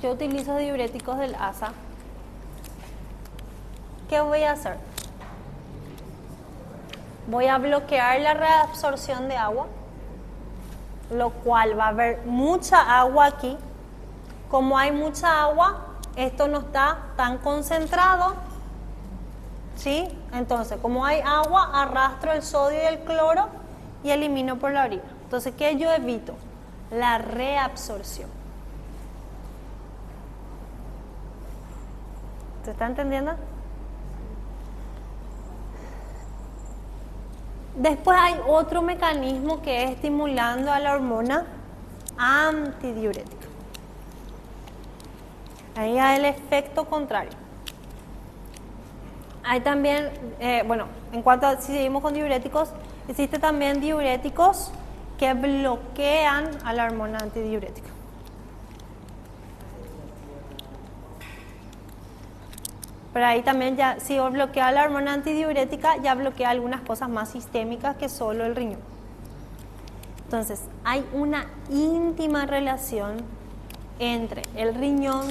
yo utilizo diuréticos del ASA, ¿qué voy a hacer? Voy a bloquear la reabsorción de agua, lo cual va a haber mucha agua aquí. Como hay mucha agua, esto no está tan concentrado, ¿sí? Entonces, como hay agua, arrastro el sodio y el cloro y elimino por la orina. Entonces, ¿qué yo evito? La reabsorción. ¿Se está entendiendo? Después hay otro mecanismo que es estimulando a la hormona antidiurética. Ahí hay el efecto contrario. Hay también, en cuanto a si seguimos con diuréticos, existe también diuréticos que bloquean a la hormona antidiurética. Pero ahí también ya, si bloquea la hormona antidiurética, ya bloquea algunas cosas más sistémicas que solo el riñón. Entonces, hay una íntima relación entre el riñón,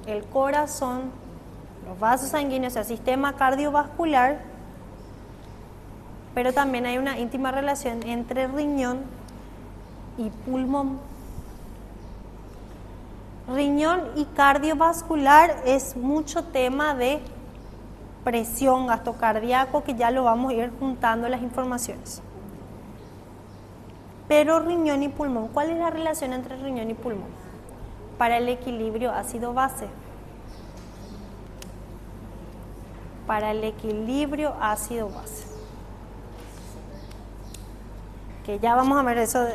el corazón, los vasos sanguíneos, el sistema cardiovascular, pero también hay una íntima relación entre riñón y pulmón. Riñón y cardiovascular es mucho tema de presión, gasto cardíaco, que ya lo vamos a ir juntando las informaciones. Pero riñón y pulmón, ¿cuál es la relación entre riñón y pulmón? Para el equilibrio ácido-base. Para el equilibrio ácido-base. Que ya vamos a ver eso,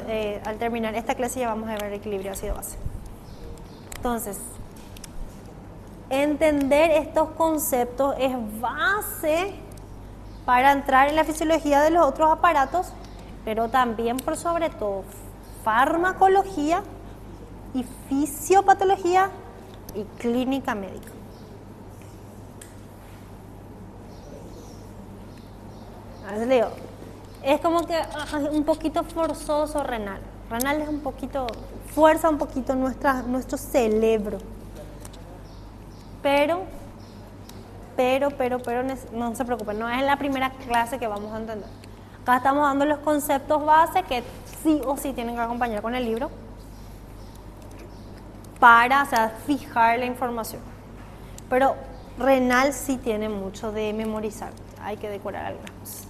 al terminar esta clase ya vamos a ver el equilibrio ácido-base. Entonces, entender estos conceptos es base para entrar en la fisiología de los otros aparatos, pero también por sobre todo farmacología y fisiopatología y clínica médica. A ver, leo. Es como que un poquito forzoso renal. Renal es un poquito, fuerza un poquito nuestro cerebro. Pero no se preocupen, no es en la primera clase que vamos a entender. Acá estamos dando los conceptos base que sí o sí tienen que acompañar con el libro para, o sea, fijar la información. Pero renal sí tiene mucho de memorizar, hay que decorar algunas cosas.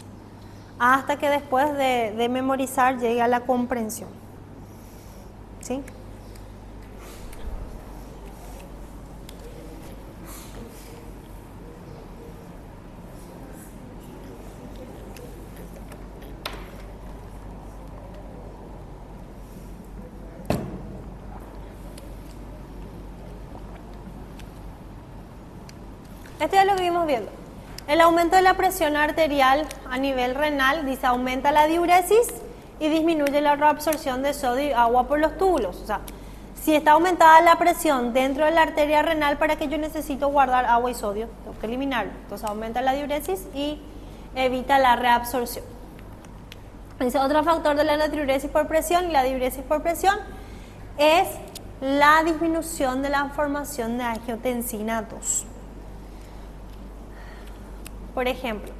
Hasta que después de memorizar llegue a la comprensión. ¿Sí? Esto es lo que vimos viendo. El aumento de la presión arterial a nivel renal, dice, aumenta la diuresis y disminuye la reabsorción de sodio y agua por los túbulos. O sea, si está aumentada la presión dentro de la arteria renal, ¿para qué yo necesito guardar agua y sodio? Tengo que eliminarlo. Entonces aumenta la diuresis y evita la reabsorción. Dice, otro factor de la natriuresis por presión y la diuresis por presión es la disminución de la formación de angiotensina 2. Por ejemplo,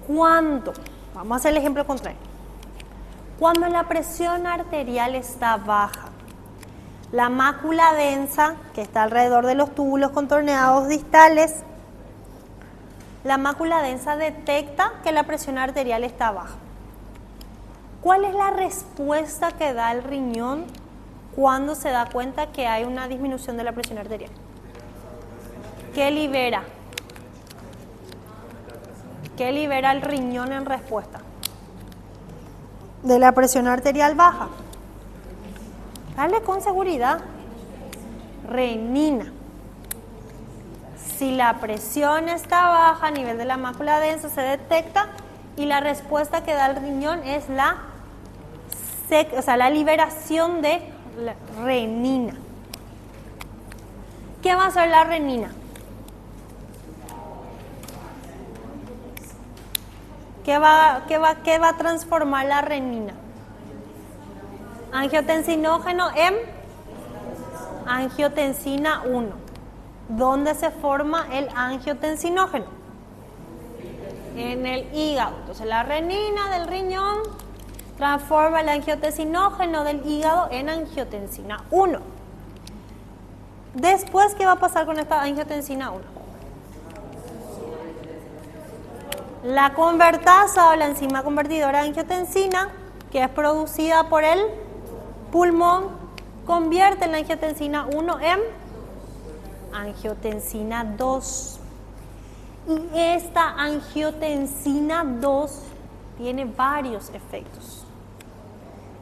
vamos a hacer el ejemplo contrario. Cuando la presión arterial está baja, la mácula densa, que está alrededor de los túbulos contorneados distales, la mácula densa detecta que la presión arterial está baja. ¿Cuál es la respuesta que da el riñón cuando se da cuenta que hay una disminución de la presión arterial? ¿Qué libera? ¿Qué libera el riñón en respuesta? De la presión arterial baja. Dale con seguridad. Renina. Si la presión está baja a nivel de la mácula densa, se detecta y la respuesta que da el riñón es la liberación de la renina. ¿Qué va a hacer la renina? ¿Qué va a transformar la renina? Angiotensinógeno en angiotensina 1. ¿Dónde se forma el angiotensinógeno? En el hígado. Entonces la renina del riñón transforma el angiotensinógeno del hígado en angiotensina 1. Después, ¿qué va a pasar con esta angiotensina 1? La convertasa o la enzima convertidora de angiotensina, que es producida por el pulmón, convierte la angiotensina 1 en angiotensina 2. Y esta angiotensina 2 tiene varios efectos.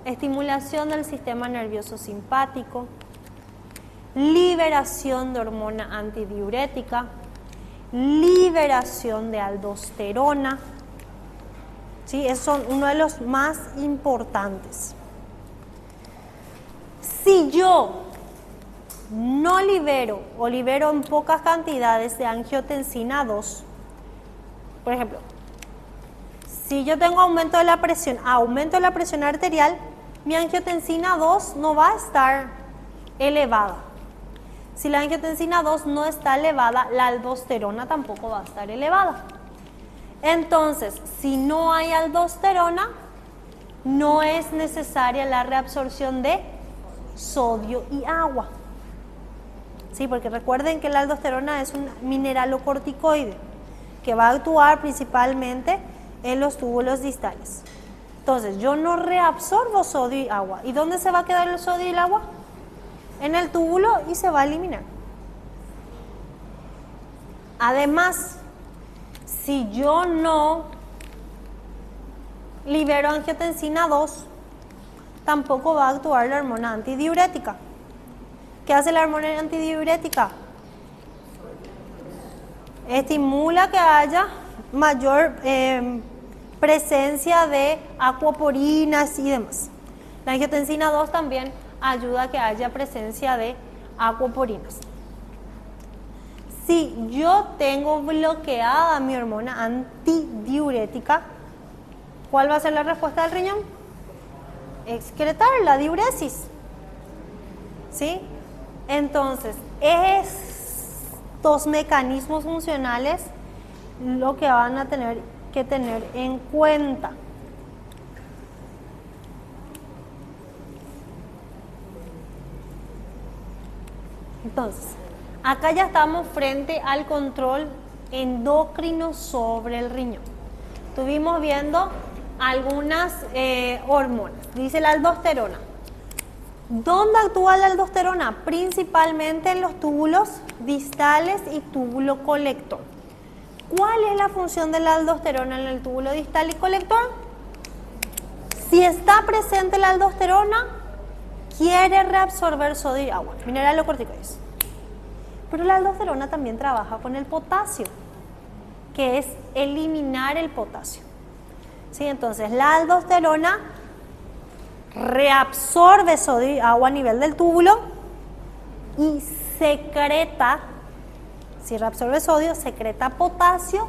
Estimulación del sistema nervioso simpático, liberación de hormona antidiurética, liberación de aldosterona. ¿Sí? Esos son uno de los más importantes. Si yo no libero o libero en pocas cantidades de angiotensina 2, por ejemplo, si yo tengo aumento de la presión arterial, mi angiotensina 2 no va a estar elevada. Si la angiotensina 2 no está elevada, la aldosterona tampoco va a estar elevada. Entonces, si no hay aldosterona, no es necesaria la reabsorción de sodio y agua. Sí, porque recuerden que la aldosterona es un mineralocorticoide que va a actuar principalmente en los túbulos distales. Entonces, yo no reabsorbo sodio y agua. ¿Y dónde se va a quedar el sodio y el agua? En el túbulo y se va a eliminar. Además, si yo no libero angiotensina 2, tampoco va a actuar la hormona antidiurética. ¿Qué hace la hormona antidiurética? Estimula que haya mayor presencia de acuaporinas y demás. La angiotensina 2 también ayuda a que haya presencia de acuaporinas. Si yo tengo bloqueada mi hormona antidiurética, ¿cuál va a ser la respuesta del riñón? Excretar la diuresis. ¿Sí? Entonces, estos mecanismos funcionales lo que van a tener que tener en cuenta. Entonces, acá ya estamos frente al control endocrino sobre el riñón. Estuvimos viendo algunas hormonas. Dice la aldosterona. ¿Dónde actúa la aldosterona? Principalmente en los túbulos distales y túbulo colector. ¿Cuál es la función de la aldosterona en el túbulo distal y colector? Si está presente la aldosterona, quiere reabsorber sodio y agua, mineralocorticoides. Pero la aldosterona también trabaja con el potasio, que es eliminar el potasio. ¿Sí? Entonces, la aldosterona reabsorbe sodio y agua a nivel del túbulo y secreta, si reabsorbe sodio, secreta potasio,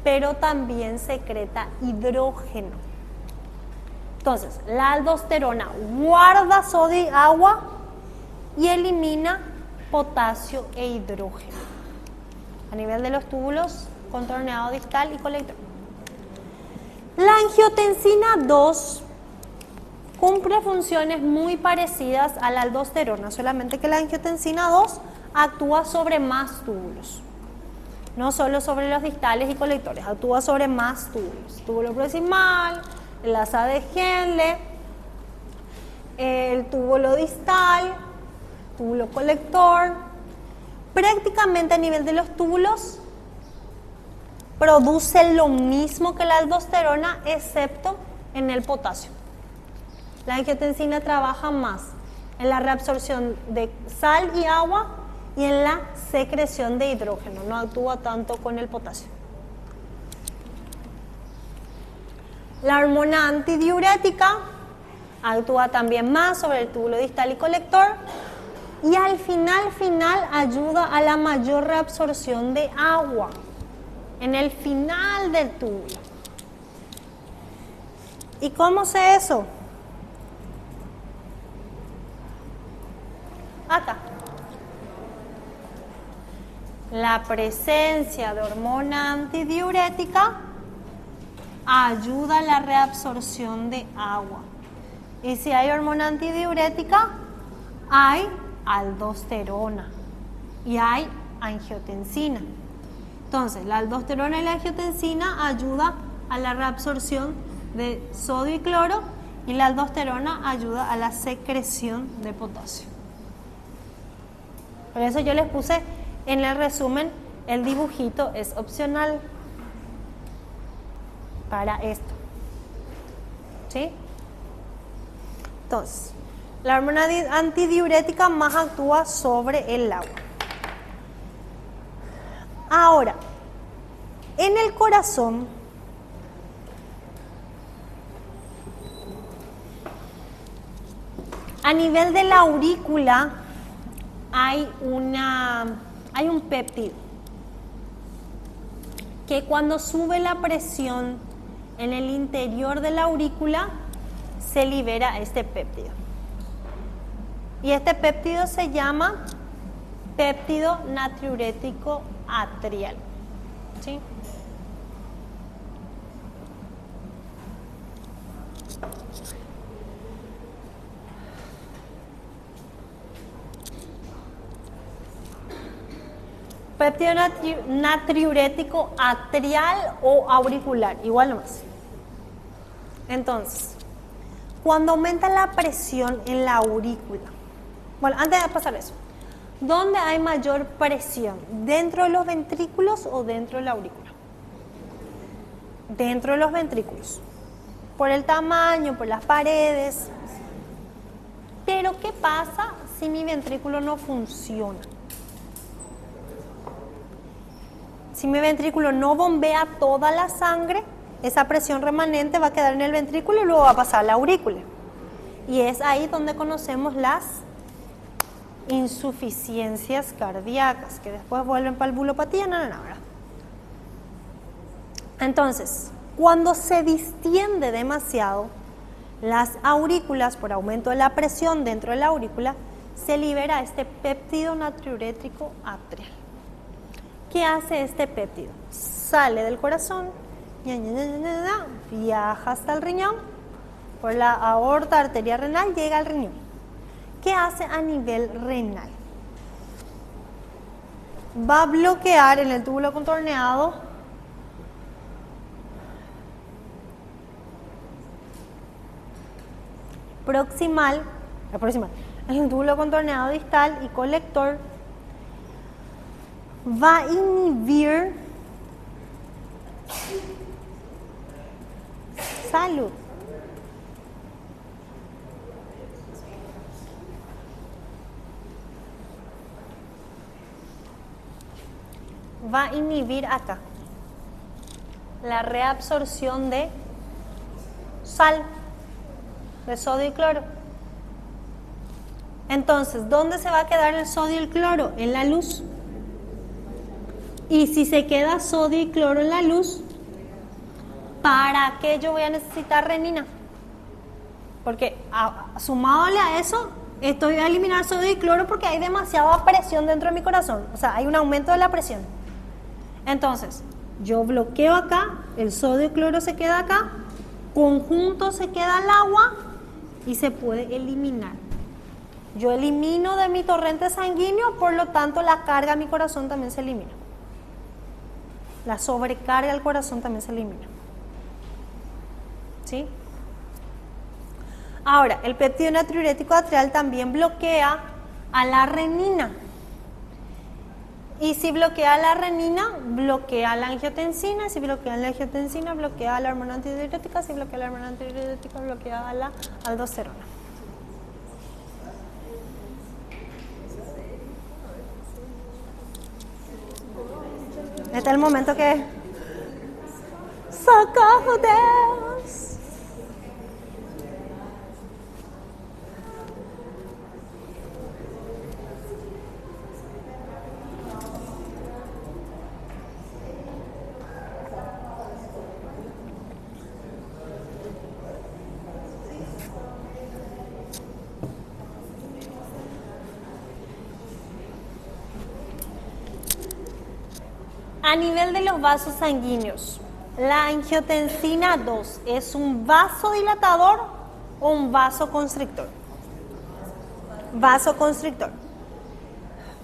pero también secreta hidrógeno. Entonces, la aldosterona guarda sodio y agua y elimina potasio e hidrógeno a nivel de los túbulos contorneado distal y colector. La angiotensina 2 cumple funciones muy parecidas a la aldosterona, solamente que la angiotensina 2 actúa sobre más túbulos, no solo sobre los distales y colectores, actúa sobre más túbulos. Túbulo proximal, el asa de Henle, el túbulo distal, túbulo colector. Prácticamente a nivel de los túbulos produce lo mismo que la aldosterona, excepto en el potasio. La angiotensina trabaja más en la reabsorción de sal y agua y en la secreción de hidrógeno, no actúa tanto con el potasio. La hormona antidiurética actúa también más sobre el túbulo distal y colector y al final ayuda a la mayor reabsorción de agua en el final del túbulo. ¿Y cómo sé eso? Acá. La presencia de hormona antidiurética ayuda a la reabsorción de agua. Y si hay hormona antidiurética, hay aldosterona y hay angiotensina. Entonces, la aldosterona y la angiotensina ayudan a la reabsorción de sodio y cloro y la aldosterona ayuda a la secreción de potasio. Por eso yo les puse en el resumen, el dibujito es opcional para esto. ¿Sí? Entonces, la hormona antidiurética más actúa sobre el agua. Ahora, en el corazón, a nivel de la aurícula, hay un péptido que cuando sube la presión en el interior de la aurícula se libera este péptido. Y este péptido se llama péptido natriurético atrial. ¿Sí? Péptido natriurético atrial o auricular, igual nomás. Entonces, cuando aumenta la presión en la aurícula, bueno, antes de pasar eso, ¿dónde hay mayor presión? ¿Dentro de los ventrículos o dentro de la aurícula? Dentro de los ventrículos. Por el tamaño, por las paredes. Pero, ¿qué pasa si mi ventrículo no funciona? Si mi ventrículo no bombea toda la sangre, esa presión remanente va a quedar en el ventrículo y luego va a pasar a la aurícula. Y es ahí donde conocemos las insuficiencias cardíacas, que después vuelven para valvulopatía, ¿verdad? Entonces, cuando se distiende demasiado las aurículas por aumento de la presión dentro de la aurícula, se libera este péptido natriurético atrial. ¿Qué hace este péptido? Sale del corazón, viaja hasta el riñón, por la aorta, arteria renal, llega al riñón. ¿Qué hace a nivel renal? va a bloquear en el túbulo contorneado proximal, en el túbulo contorneado distal y colector, va a inhibir salud. Va a inhibir acá la reabsorción de sal, de sodio y cloro. Entonces, ¿dónde se va a quedar el sodio y el cloro? En la luz. Y si se queda sodio y cloro en la luz, ¿para qué yo voy a necesitar renina? Porque sumadole a eso, estoy a eliminar sodio y cloro porque hay demasiada presión dentro de mi corazón. O sea, hay un aumento de la presión. Entonces, yo bloqueo acá, el sodio y cloro se queda acá, conjunto se queda el agua y se puede eliminar. Yo elimino de mi torrente sanguíneo, por lo tanto la carga a mi corazón también se elimina. La sobrecarga al corazón también se elimina. ¿Sí? Ahora, el péptido natriurético atrial también bloquea a la renina. Y si bloquea la renina, bloquea la angiotensina. Si bloquea la angiotensina, bloquea la hormona antidiurética. Si bloquea la hormona antidiurética, bloquea la aldosterona. Este es el momento que sacajoteos. A nivel de los vasos sanguíneos, ¿la angiotensina 2 es un vasodilatador o un vasoconstrictor? Vasoconstrictor.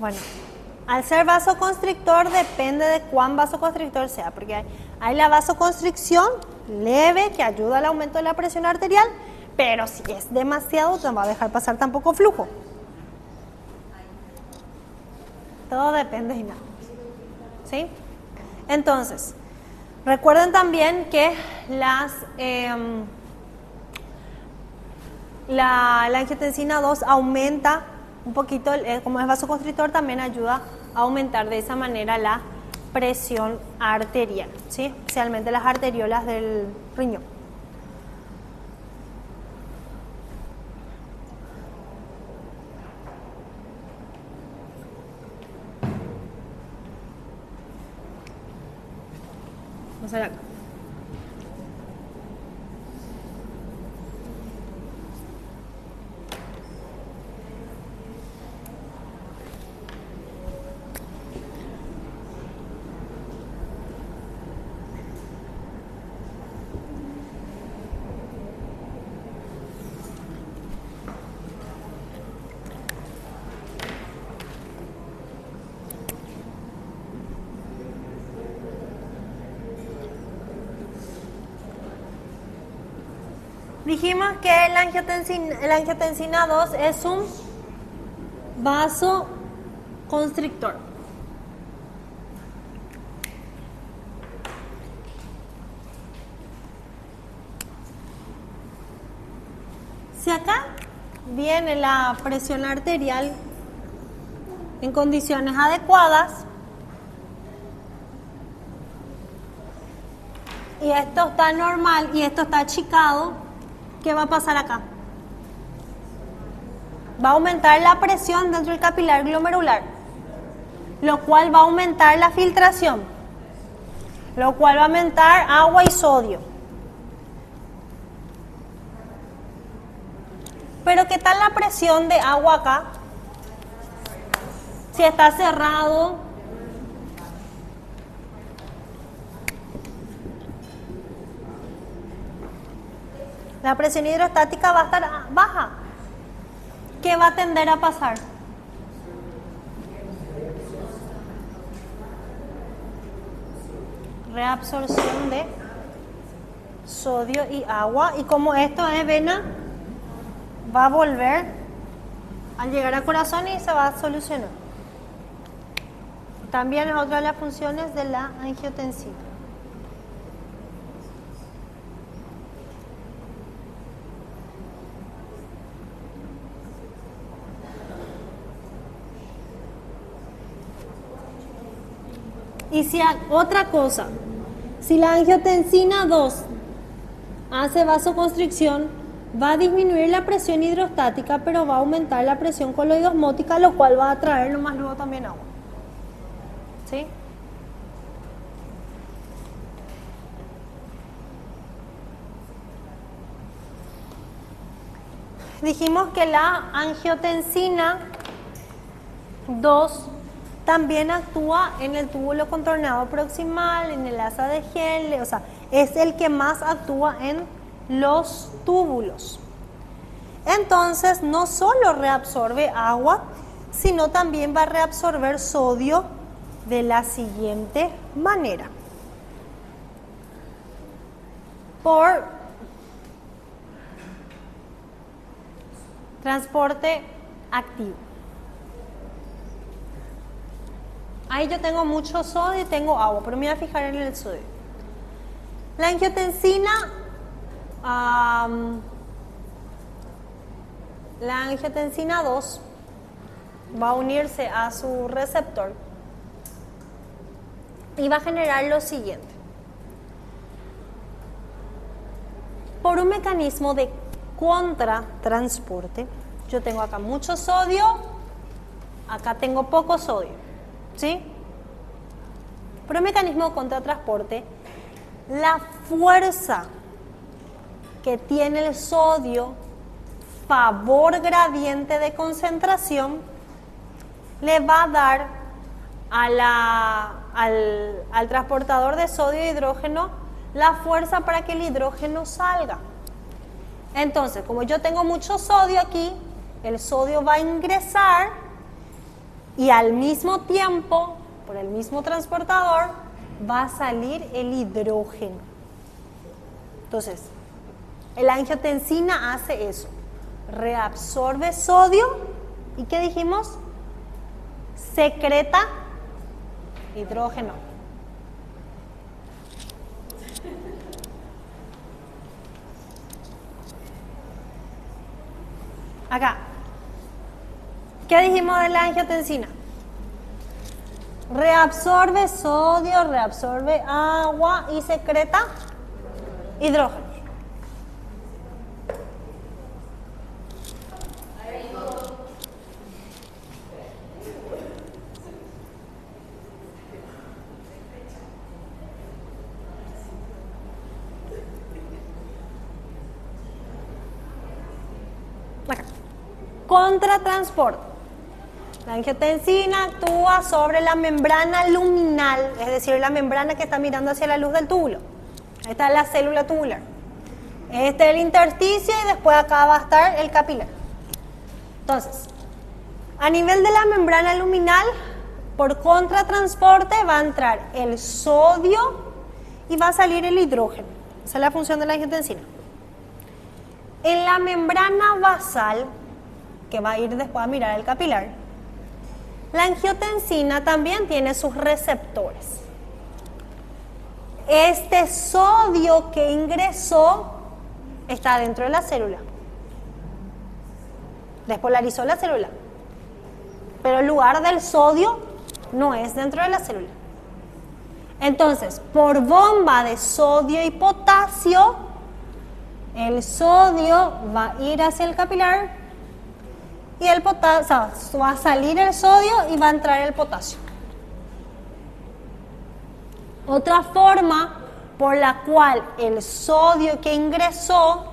Bueno, al ser vasoconstrictor depende de cuán vasoconstrictor sea, porque hay la vasoconstricción leve que ayuda al aumento de la presión arterial, pero si es demasiado no va a dejar pasar tampoco flujo. Todo depende y nada. ¿Sí? Entonces, recuerden también que la angiotensina 2 aumenta un poquito, como es vasoconstrictor, también ayuda a aumentar de esa manera la presión arterial, ¿sí? Especialmente las arteriolas del riñón. Vamos a ver acá. Dijimos que la angiotensina 2 es un vasoconstrictor. Si acá viene la presión arterial en condiciones adecuadas y esto está normal y esto está achicado, ¿qué va a pasar acá? Va a aumentar la presión dentro del capilar glomerular, lo cual va a aumentar la filtración, lo cual va a aumentar agua y sodio. Pero ¿qué tal la presión de agua acá? Si está cerrado, la presión hidrostática va a estar baja. ¿Qué va a tender a pasar? reabsorción de sodio y agua. Y como esto es vena, va a volver al llegar al corazón y se va a solucionar. También es otra de las funciones de la angiotensina. Y si otra cosa, si la angiotensina 2 hace vasoconstricción, va a disminuir la presión hidrostática, pero va a aumentar la presión coloidosmótica, lo cual va a traer nomás luego también agua. ¿Sí? Dijimos que la angiotensina 2 también actúa en el túbulo contorneado proximal, en el asa de Henle, o sea, es el que más actúa en los túbulos. Entonces, no solo reabsorbe agua, sino también va a reabsorber sodio de la siguiente manera. Por transporte activo. Ahí yo tengo mucho sodio y tengo agua, pero me voy a fijar en el sodio. La angiotensina, la angiotensina 2 va a unirse a su receptor y va a generar lo siguiente. Por un mecanismo de contratransporte, yo tengo acá mucho sodio, acá tengo poco sodio. ¿Sí? Por un mecanismo de contratransporte, la fuerza que tiene el sodio, favor gradiente de concentración, le va a dar al transportador de sodio e hidrógeno la fuerza para que el hidrógeno salga. Entonces, como yo tengo mucho sodio aquí, el sodio va a ingresar y al mismo tiempo, por el mismo transportador, va a salir el hidrógeno. Entonces, la angiotensina hace eso. Reabsorbe sodio y ¿qué dijimos? Secreta hidrógeno. Acá. ¿Qué dijimos de la angiotensina? Reabsorbe sodio, reabsorbe agua y secreta hidrógeno. Acá. Contratransporte. La angiotensina actúa sobre la membrana luminal, es decir, la membrana que está mirando hacia la luz del túbulo. Esta es la célula tubular. Este es el intersticio y después acá va a estar el capilar. Entonces, a nivel de la membrana luminal, por contratransporte va a entrar el sodio y va a salir el hidrógeno. Esa es la función de la angiotensina. En la membrana basal, que va a ir después a mirar el capilar, la angiotensina también tiene sus receptores. Este sodio que ingresó está dentro de la célula. Despolarizó la célula. Pero el lugar del sodio no es dentro de la célula. Entonces, por bomba de sodio y potasio, el sodio va a ir hacia el capilar y el potasio, o sea, va a salir el sodio y va a entrar el potasio. Otra forma por la cual el sodio que ingresó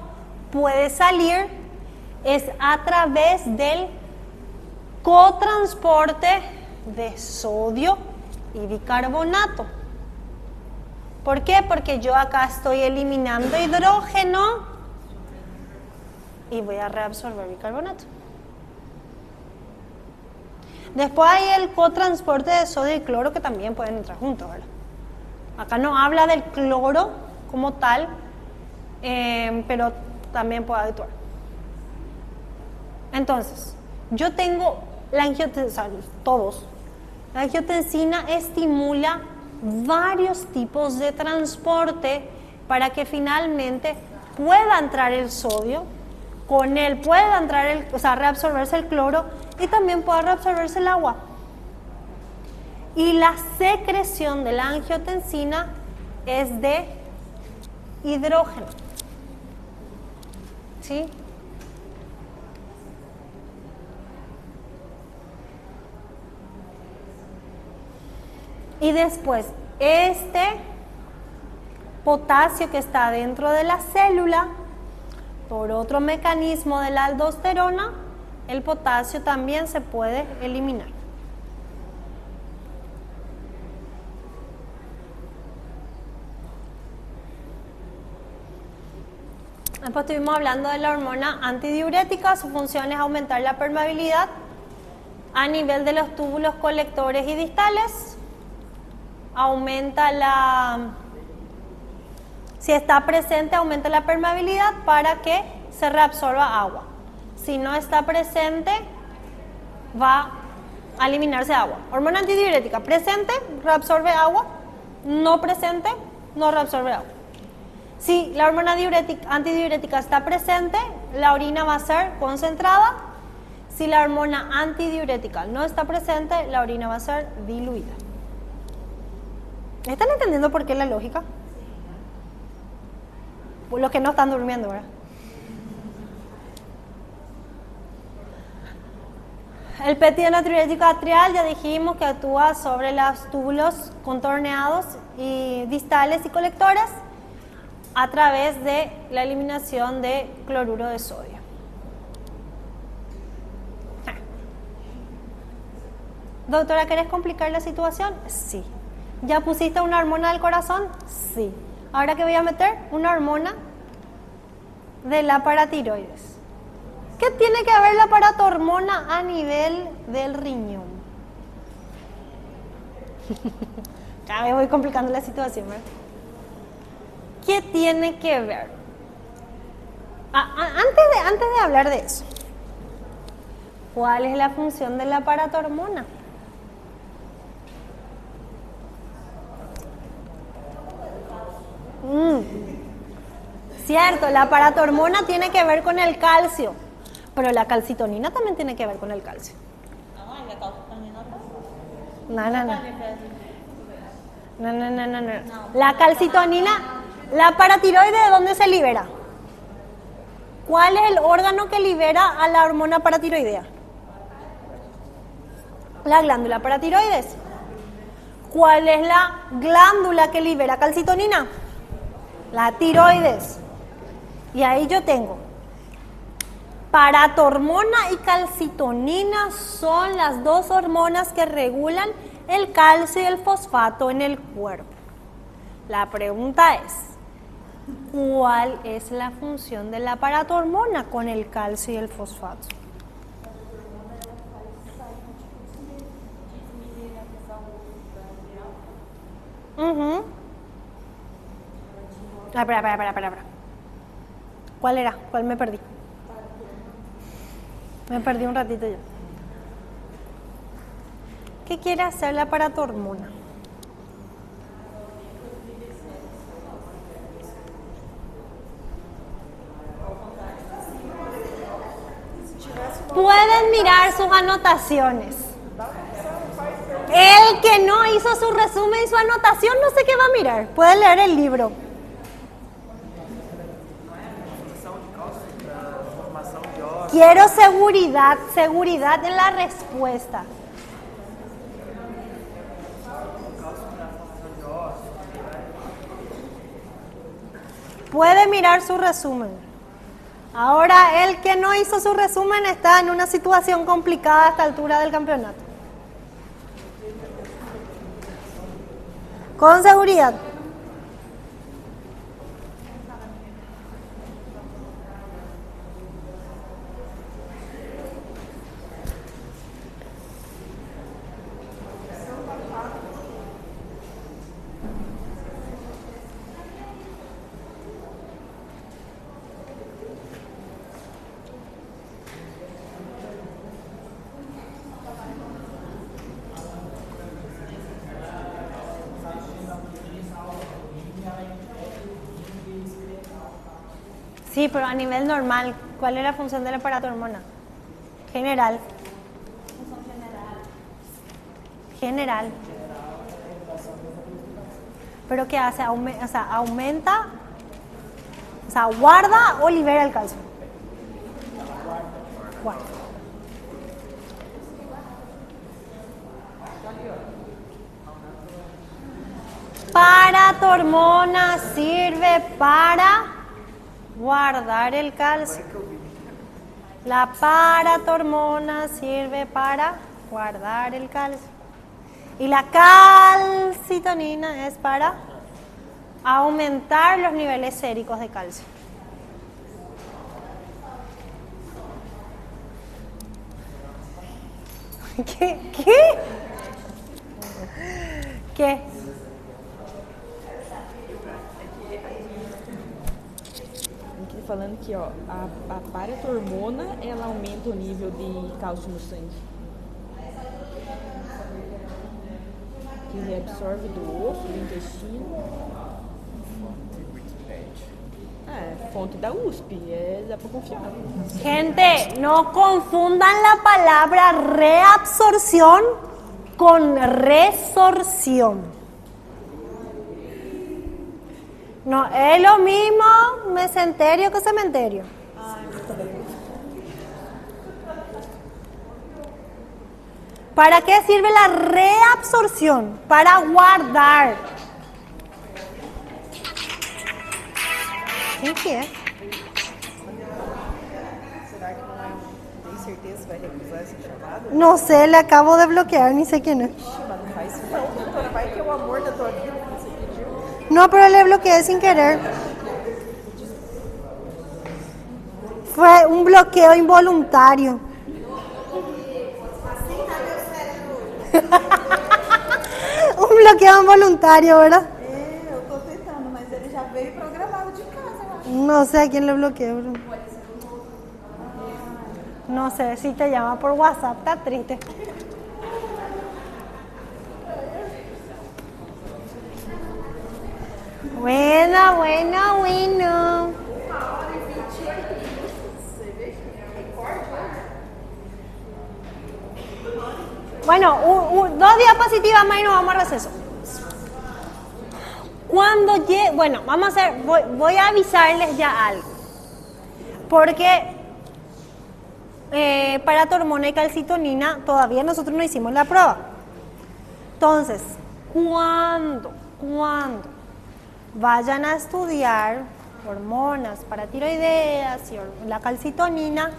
puede salir es a través del cotransporte de sodio y bicarbonato. ¿Por qué? Porque yo acá estoy eliminando hidrógeno y voy a reabsorber bicarbonato. Después hay el cotransporte de sodio y cloro que también pueden entrar juntos, ¿verdad? Acá no habla del cloro como tal, pero también puede actuar. Entonces, yo tengo la angiotensina, todos. La angiotensina estimula varios tipos de transporte para que finalmente pueda entrar el sodio, con él pueda entrar reabsorberse el cloro y también pueda reabsorberse el agua. Y la secreción de la angiotensina es de hidrógeno. ¿Sí? Y después, este potasio que está dentro de la célula, por otro mecanismo de la aldosterona, el potasio también se puede eliminar. Después estuvimos hablando de la hormona antidiurética. Su función es aumentar la permeabilidad a nivel de los túbulos colectores y distales. Aumenta si está presente, aumenta la permeabilidad para que se reabsorba agua. Si no está presente, va a eliminarse agua. Hormona antidiurética, presente, reabsorbe agua. No presente, no reabsorbe agua. Si la hormona antidiurética está presente, la orina va a ser concentrada. Si la hormona antidiurética no está presente, la orina va a ser diluida. ¿Están entendiendo por qué la lógica? Por los que no están durmiendo, ¿verdad? El péptido natriurético atrial ya dijimos que actúa sobre los túbulos contorneados y distales y colectores a través de la eliminación de cloruro de sodio. Doctora, ¿querés complicar la situación? Sí. ¿Ya pusiste una hormona del corazón? Sí. Ahora que voy a meter una hormona de la paratiroides. ¿Qué tiene que ver la paratormona a nivel del riñón? Cada vez voy complicando la situación, ¿verdad? ¿Qué tiene que ver? Antes de hablar de eso, ¿cuál es la función de la paratormona? Cierto, la paratormona tiene que ver con el calcio, pero la calcitonina también tiene que ver con el calcio. No. La calcitonina, la paratiroide, ¿de dónde se libera? ¿Cuál es el órgano que libera a la hormona paratiroidea? La glándula paratiroides. ¿Cuál es la glándula que libera calcitonina? La tiroides. Y ahí yo tengo paratormona y calcitonina, son las dos hormonas que regulan el calcio y el fosfato en el cuerpo. La pregunta es, ¿cuál es la función de la paratormona con el calcio y el fosfato? Espera. ¿Cuál era? ¿Cuál me perdí? Me perdí un ratito yo. ¿Qué quiere hacer la paratormona? Pueden mirar sus anotaciones. El que no hizo su resumen y su anotación, no sé qué va a mirar. Puede leer el libro. Quiero seguridad en la respuesta. Puede mirar su resumen. Ahora, el que no hizo su resumen está en una situación complicada a esta altura del campeonato. Con seguridad. Sí, pero a nivel normal, ¿cuál es la función del aparato hormona? General. General. ¿Pero qué hace? O sea, aumenta, o sea, guarda o libera el calcio. Guarda. Paratormona sirve para guardar el calcio. La paratormona sirve para guardar el calcio. Y la calcitonina es para aumentar los niveles séricos de calcio. ¿Qué? ¿Qué?
Falando que ó, a paratormona ela aumenta o nível de cálcio no sangue. Que reabsorve do osso, do intestino. Fonte da USP, dá para confiar.
Gente, no confundan la palabra reabsorción con resorción. No, es lo mismo mesenterio que cementerio. ¿Para qué sirve la reabsorción? Para guardar. ¿Qué é?
Será que não tem certeza que vai recusar essa chamada?
No sé, le acabo de bloquear, ni sé quién es.
Não faz isso não, doutora. Vai que é o amor da tua vida que você pediu.
No, pero le bloqueé sin querer. Fue un bloqueo involuntario. Un bloqueo involuntario, ¿verdad?
Eu tô tentando, mas ele já veio programado de casa.
No sé a quién le bloqueé, bro. No sé, si te llama por WhatsApp, está triste. Bueno. Bueno, dos diapositivas más y nos vamos a receso. Cuando llegue, bueno, vamos a hacer, voy a avisarles ya algo. Porque paratormona y calcitonina todavía nosotros no hicimos la prueba. Entonces, cuando vayan a estudiar hormonas paratiroideas y la calcitonina,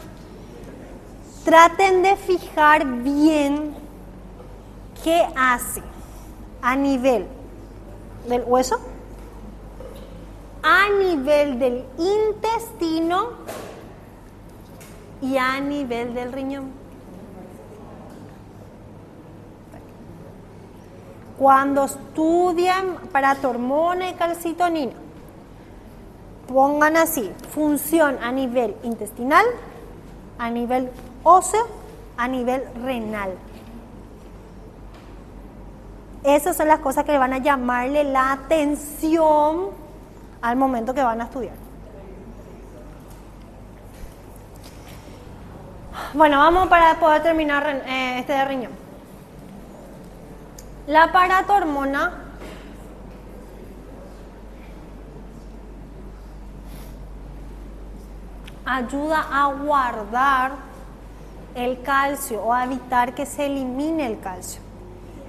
traten de fijar bien qué hace a nivel del hueso, a nivel del intestino y a nivel del riñón. Cuando estudian paratormona y calcitonina, pongan así, función a nivel intestinal, a nivel óseo, a nivel renal. Esas son las cosas que le van a llamarle la atención al momento que van a estudiar. Bueno, vamos para poder terminar este de riñón. La paratormona ayuda a guardar el calcio o a evitar que se elimine el calcio.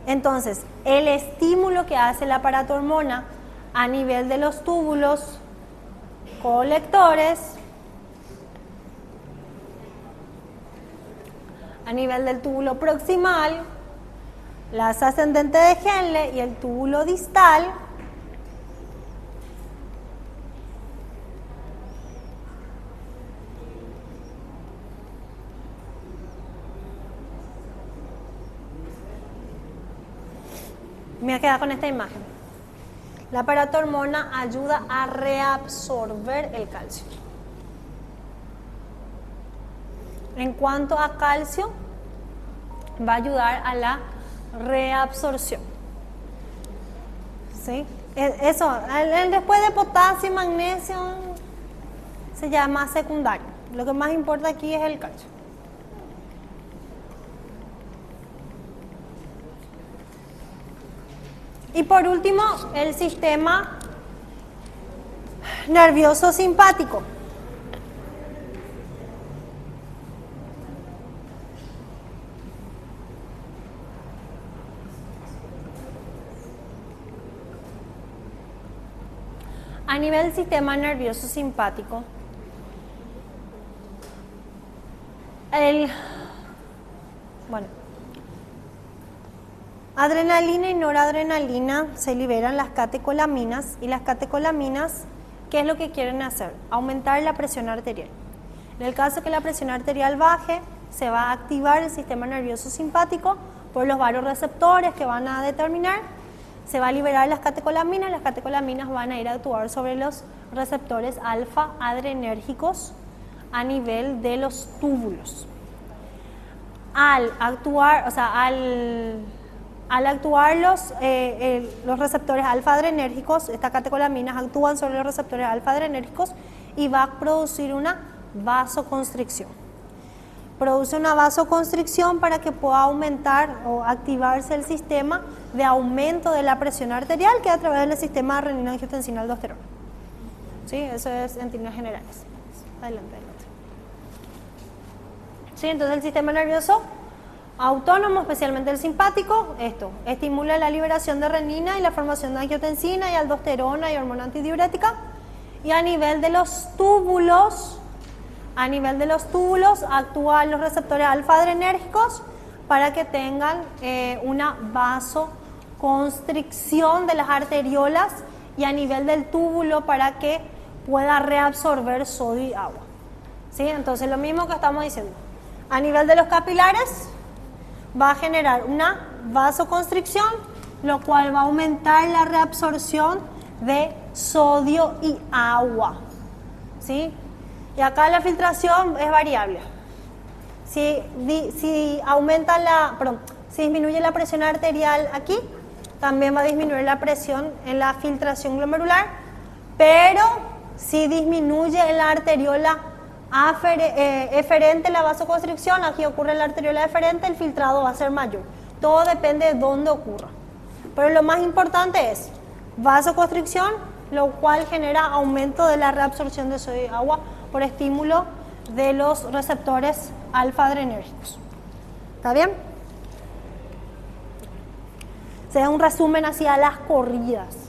Entonces, el estímulo que hace la paratormona a nivel de los túbulos colectores, a nivel del túbulo proximal, las ascendentes de Henle y el túbulo distal, me voy a quedar con esta imagen. La paratormona ayuda a reabsorber el calcio. En cuanto a calcio, va a ayudar a la reabsorción. ¿Sí? Eso, después de potasio y magnesio, se llama secundario. Lo que más importa aquí es el calcio. Y por último, el sistema nervioso simpático. A nivel del sistema nervioso simpático, adrenalina y noradrenalina se liberan las catecolaminas, y las catecolaminas, ¿qué es lo que quieren hacer? Aumentar la presión arterial. En el caso que la presión arterial baje, se va a activar el sistema nervioso simpático por los vasoreceptores que van a determinar. Se va a liberar las catecolaminas van a ir a actuar sobre los receptores alfa adrenérgicos a nivel de los túbulos. Al actuar los receptores alfa adrenérgicos, estas catecolaminas actúan sobre los receptores alfa adrenérgicos y va a producir una vasoconstricción. Produce una vasoconstricción para que pueda aumentar o activarse el sistema de aumento de la presión arterial, que a través del sistema renina, angiotensina, aldosterona. ¿Sí? Eso es en términos generales. Adelante. ¿Sí? Entonces el sistema nervioso autónomo, especialmente el simpático, esto estimula la liberación de renina y la formación de angiotensina y aldosterona y hormona antidiurética. Y a nivel de los túbulos, actúan los receptores alfa adrenérgicos para que tengan una vasoconstricción de las arteriolas, y a nivel del túbulo para que pueda reabsorber sodio y agua. ¿Sí? Entonces lo mismo que estamos diciendo. A nivel de los capilares va a generar una vasoconstricción, lo cual va a aumentar la reabsorción de sodio y agua. ¿Sí? Y acá la filtración es variable. Si disminuye la presión arterial aquí, también va a disminuir la presión en la filtración glomerular, pero si disminuye en la arteriola eferente la vasoconstricción, aquí ocurre en la arteriola eferente, el filtrado va a ser mayor. Todo depende de dónde ocurra. Pero lo más importante es vasoconstricción, lo cual genera aumento de la reabsorción de sodio y agua por estímulo de los receptores alfa adrenérgicos. ¿Está bien? Se da un resumen hacia las corridas.